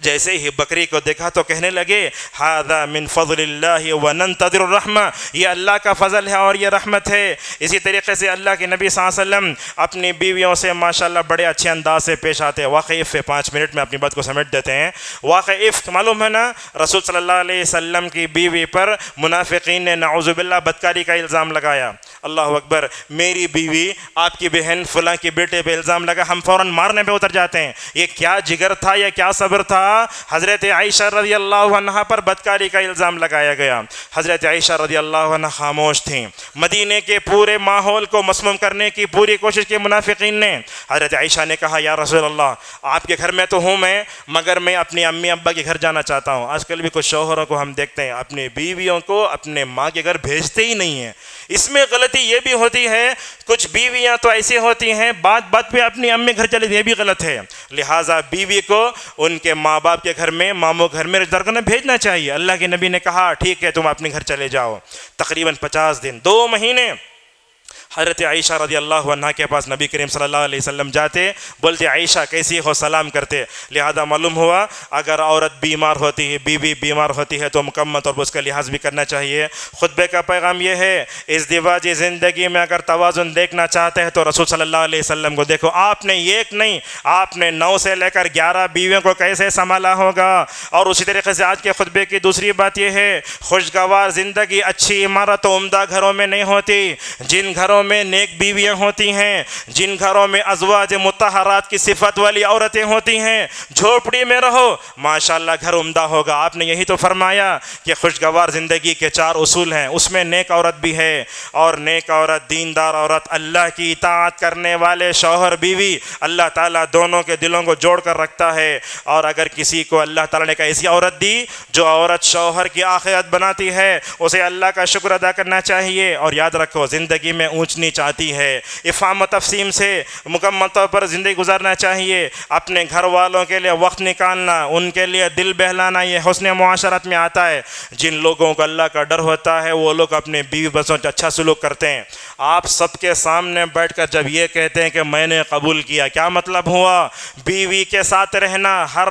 [SPEAKER 2] جیسے ہی بکری کو دیکھا تو کہنے لگے ھذا من فضل اللہ وننتظر الرحمہ, یہ اللہ کا فضل ہے اور یہ رحمت ہے. اسی طریقے سے اللہ کے نبی صلی اللہ علیہ وسلم اپنی بیویوں سے ماشاءاللہ بڑے اچھے انداز سے پیش آتے. واقعی عفق 5 منٹ میں اپنی بات کو سمیٹ دیتے ہیں. واقعی عفق معلوم ہے نا, رسول صلی اللہ علیہ وسلم کی بیوی پر منافقین نے نعوذ باللہ بدکاری کا الزام لگایا. اللہ اکبر. میری بیوی آپ کی بہن فلاں کے بیٹے پہ الزام لگا, ہم فوراً مارنے پہ اتر جاتے ہیں. یہ کیا جگر تھا, یہ کیا صبر تھا. حضرت عائشہ رضی اللہ عنہ پر بدکاری کا الزام لگایا گیا. حضرت عائشہ رضی اللہ عنہ خاموش تھیں. مدینے کے پورے ماحول کو مسموم کرنے کی پوری کوشش کی منافقین نے. حضرت عائشہ نے کہا یا رسول اللہ آپ کے گھر میں تو ہوں میں, مگر میں اپنی امی ابا کے گھر جانا چاہتا ہوں. آج کل بھی کچھ شوہروں کو ہم دیکھتے ہیں اپنی بیویوں کو اپنے ماں کے گھر بھیجتے ہی نہیں ہیں. اس میں غلطی یہ بھی ہوتی ہے, کچھ بیویاں تو ایسی ہوتی ہیں بات بات پہ اپنی امی گھر چلے, یہ بھی غلط ہے. لہٰذا بیوی کو ان کے ماں باپ کے گھر میں, ماموں گھر میں رشتہ دار کو بھیجنا چاہیے. اللہ کے نبی نے کہا ٹھیک ہے تم اپنے گھر چلے جاؤ. تقریباً 50 دن 2 مہینے حضرت عائشہ رضی اللہ عنہ کے پاس نبی کریم صلی اللہ علیہ وسلم جاتے, بولتے عائشہ کیسی ہو, سلام کرتے. لہذا معلوم ہوا اگر عورت بیمار ہوتی ہے, بیوی بیمار ہوتی ہے تو مکمل طور پر اس کا لحاظ بھی کرنا چاہیے. خطبے کا پیغام یہ ہے ازدواجی زندگی میں اگر توازن دیکھنا چاہتے ہیں تو رسول صلی اللہ علیہ وسلم کو دیکھو. آپ نے ایک نہیں, آپ نے 9 سے لے کر 11 بیویوں کو کیسے سنبھالا ہوگا. اور اسی طریقے سے آج کے خطبے کی دوسری بات یہ ہے خوشگوار زندگی اچھی عمارت و عمدہ گھروں میں نہیں ہوتی. جن گھروں گھروں میں نیک بیویاں ہوتی ہیں، جن گھروں میں ازواج مطہرات کی صفت والی عورتیں ہوتی ہیں، جھوپڑی میں رہو ماشاءاللہ گھر عمدہ ہوگا۔ آپ نے یہی تو فرمایا کہ خوشگوار زندگی کے 4 اصول ہیں، اس میں نیک عورت بھی ہے، اور نیک عورت، دیندار عورت، اللہ کی اطاعت کرنے والے شوہر بیوی، اللہ تعالیٰ دونوں کے دلوں کو جوڑ کر رکھتا ہے۔ اور اگر کسی کو اللہ تعالیٰ نے ایسی عورت دی جو عورت شوہر کی آخرت بناتی ہے، اسے اللہ کا شکر ادا کرنا چاہیے۔ اور یاد رکھو زندگی میں اونچ نیچ آتی ہے، افہام و تفصیم سے مکمل طور پر زندگی گزارنا چاہیے۔ اپنے گھر والوں کے لیے وقت نکالنا، ان کے لیے دل بہلانا، یہ حسن معاشرت میں آتا ہے۔ جن لوگوں کو اللہ کا ڈر ہوتا ہے وہ لوگ اپنے بیوی بچوں سے اچھا سلوک کرتے ہیں۔ آپ سب کے سامنے بیٹھ کر جب یہ کہتے ہیں کہ میں نے قبول کیا، کیا مطلب ہوا؟ بیوی کے ساتھ رہنا، ہر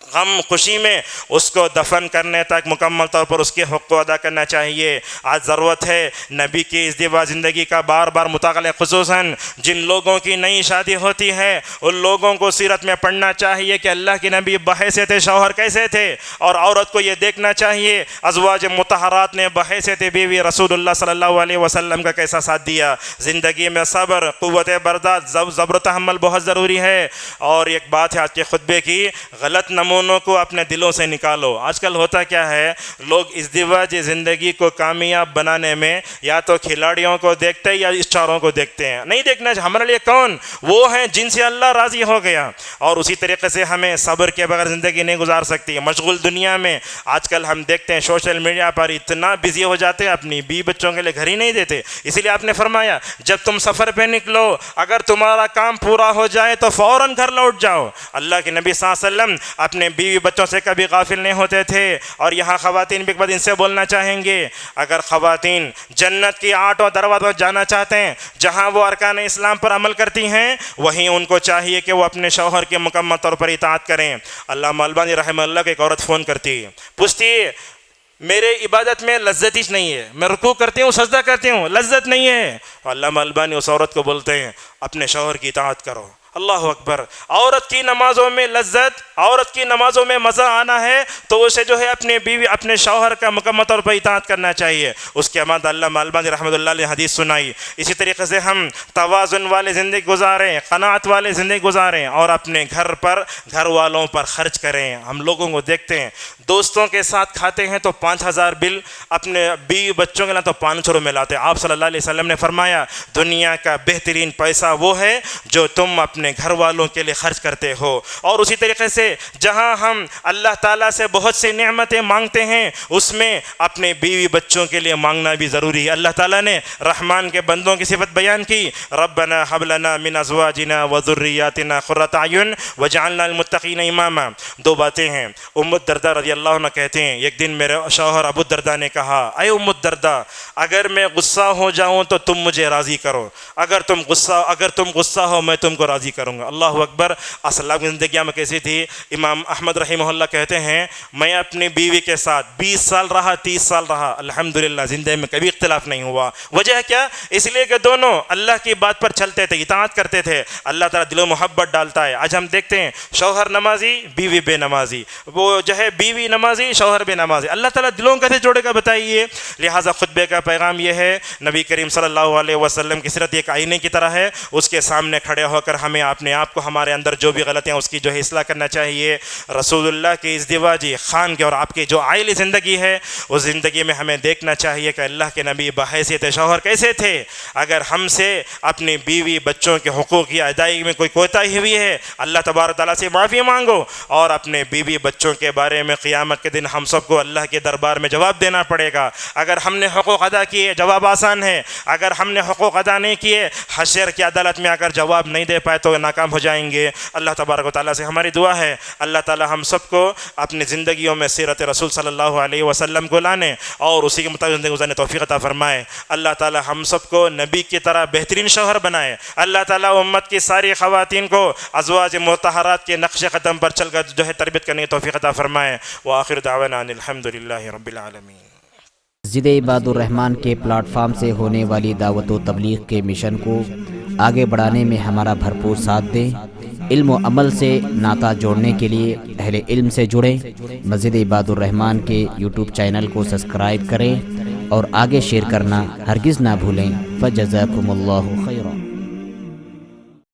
[SPEAKER 2] غم خوشی میں اس کو دفن کرنے تک مکمل طور پر اس کے حق کو ادا کرنا چاہیے۔ آج ضرورت ہے نبی کی ازدواج زندگی کا بار بار مطالعہ، خصوصاً جن لوگوں کی نئی شادی ہوتی ہے ان لوگوں کو سیرت میں پڑھنا چاہیے کہ اللہ کے نبی بحیثیت شوہر کیسے تھے، اور عورت کو یہ دیکھنا چاہیے ازواج مطہرات نے بحیثیت بیوی رسول اللہ صلی اللہ علیہ وسلم کا کیسا ساتھ دیا۔ زندگی میں صبر، قوت برداشت، صبر و تحمل بہت ضروری ہے۔ اور ایک بات ہے آج کے خطبے کی، غلط نمونوں کو اپنے دلوں سے نکالو۔ آج کل ہوتا کیا ہے، لوگ ازدواج زندگی کو کامیاب بنانے میں یا تو کھلاڑیوں کو دیکھتے ہیں یا اسٹاروں کو دیکھتے ہیں۔ نہیں دیکھنا چاہیے، ہمارے لیے کون وہ ہیں جن سے اللہ راضی ہو گیا۔ اور اسی طریقے سے ہمیں صبر کے بغیر زندگی نہیں گزار سکتی۔ مشغول دنیا میں آج کل ہم دیکھتے ہیں سوشل میڈیا پر اتنا بزی ہو جاتے ہیں، اپنی بیوی بچوں کے لیے گھر ہی نہیں دیتے۔ اسی لیے آپ نے فرمایا جب تم سفر پہ نکلو، اگر تمہارا کام پورا ہو جائے تو فوراً گھر لوٹ جاؤ۔ اللہ کے نبی صلی اللہ علیہ وسلم اپنے بیوی بچوں سے کبھی غافل نہیں ہوتے تھے۔ اور یہاں خواتین بھی ان سے بولنا چاہیں گے، اگر خواتین جنت کی 8 دروازوں جانا چاہتے ہیں جہاں وہ ارکان اسلام پر عمل کرتی ہیں، وہیں ان کو چاہیے کہ وہ اپنے شوہر کے مکمل طور پر اطاعت کریں۔ علامہ البانی رحمہ اللہ کو ایک عورت فون کرتی ہے، پوچھتی ہے میرے عبادت میں لذت ہی نہیں ہے، میں رکوع کرتی ہوں، سجدہ کرتی ہوں، لذت نہیں ہے۔ علامہ البانی اس عورت کو بولتے ہیں اپنے شوہر کی اطاعت کرو۔ اللہ اکبر۔ عورت کی نمازوں میں لذت، عورت کی نمازوں میں مزہ آنا ہے تو اسے جو ہے اپنے بیوی، اپنے شوہر کا مکمل طور پر اطاعت کرنا چاہیے۔ اس کے بعد علامہ البانی رحمۃ اللہ علیہ حدیث سنائی۔ اسی طریقے سے ہم توازن والے زندگی گزاریں، قناعت والے زندگی گزاریں، اور اپنے گھر پر، گھر والوں پر خرچ کریں۔ ہم لوگوں کو دیکھتے ہیں دوستوں کے ساتھ کھاتے ہیں تو 5000 بل، اپنے بیوی بچوں کے لیے تو 500 میں لاتے ہیں۔ آپ صلی اللہ علیہ وسلم نے فرمایا دنیا کا بہترین پیسہ وہ ہے جو تم اپنے گھر والوں کے لیے خرچ کرتے ہو۔ اور اسی طریقے سے جہاں ہم اللہ تعالیٰ سے بہت سی نعمتیں مانگتے ہیں اس میں اپنے بیوی بچوں کے لیے مانگنا بھی ضروری ہے۔ اللہ تعالیٰ نے رحمان کے بندوں کی صفت بیان کی، ربنا حب لنا من ازواجنا وذریاتنا قرۃ اعین وجعلنا للمتقین اماما۔ 2 باتیں ہیں۔ ام الدرداء رضی اللہ عنہ کہتے ہیں ایک دن میرے شوہر ابو الدرداء نے کہا، اے ام الدرداء اگر میں غصہ ہو جاؤں تو تم مجھے راضی کرو، اگر تم غصہ ہو میں تم کو راضی کروں گا۔ اللہ اکبر۔ اصل زندگی میں کیسی تھی؟ امام احمد رحمہ اللہ کہتے ہیں میں اپنی بیوی کے ساتھ 20 سال رہا، 30 سال رہا، الحمدللہ زندگی میں کبھی اختلاف نہیں ہوا۔ وجہ کیا؟ اس لیے کہ دونوں اللہ کی بات پر چلتے تھے، اطاعت کرتے تھے۔ اللہ تعالیٰ دل و محبت ڈالتا ہے۔ آج ہم دیکھتے ہیں شوہر نمازی، بیوی بے نمازی، وہ جو ہے بیوی نمازی، شوہر بے نمازی۔ اللہ تعالیٰ دلوں کیسے جوڑے گا بتائیے؟ لہٰذا خطبے کا پیغام یہ ہے، نبی کریم صلی اللہ علیہ وسلم کی سیرت ایک آئینے کی طرح ہے، اس کے سامنے کھڑے ہو کر ہمیں اپنے آپ کو، ہمارے اندر جو بھی غلطیاں اس کی جو ہے اصلاح کرنا چاہیے۔ رسول اللہ کی ازدواجی خان کے اور آپ کی جو عائلی زندگی ہے اس زندگی میں ہمیں دیکھنا چاہیے کہ اللہ کے نبی بحیثیت شوہر کیسے تھے۔ اگر ہم سے اپنی بیوی بچوں کے حقوق کی ادائیگی میں کوئی کوتاہی ہوئی ہے اللہ تبارک تعالیٰ سے معافی مانگو، اور اپنے بیوی بچوں کے بارے میں قیامت کے دن ہم سب کو اللہ کے دربار میں جواب دینا پڑے گا۔ اگر ہم نے حقوق ادا کیے جواب آسان ہے، اگر ہم نے حقوق ادا نہیں کیے حشر کی عدالت میں اگر جواب نہیں دے پائے تو ناکام ہو جائیں گے۔ اللہ تبارک و تعالیٰ سے ہماری دعا ہے اللہ تعالیٰ ہم سب کو اپنی زندگیوں میں سیرت رسول صلی اللہ علیہ وسلم کو لانے اور اسی کے مطابق زندگی گزارنے توفیق عطا فرمائے۔ اللہ تعالیٰ ہم سب کو نبی کی طرح بہترین شوہر بنائے۔ اللہ تعالیٰ امت کی ساری خواتین کو ازواج مطہرات کے نقش قدم پر چل کر جو ہے تربیت کرنے کی توفیق عطا فرمائے۔ وآخر دعوانا ان الحمدللہ رب العالمین۔
[SPEAKER 3] مسجد عباد الرحمن کے پلیٹ فارم سے ہونے والی دعوت و تبلیغ کے مشن کو آگے بڑھانے میں ہمارا بھرپور ساتھ دیں۔ علم و عمل سے ناطہ جوڑنے کے لیے اہل علم سے جڑیں۔ مسجد عباد الرحمن کے یوٹیوب چینل کو سبسکرائب کریں اور آگے شیئر کرنا ہرگز نہ بھولیں۔ فجزاکم اللہ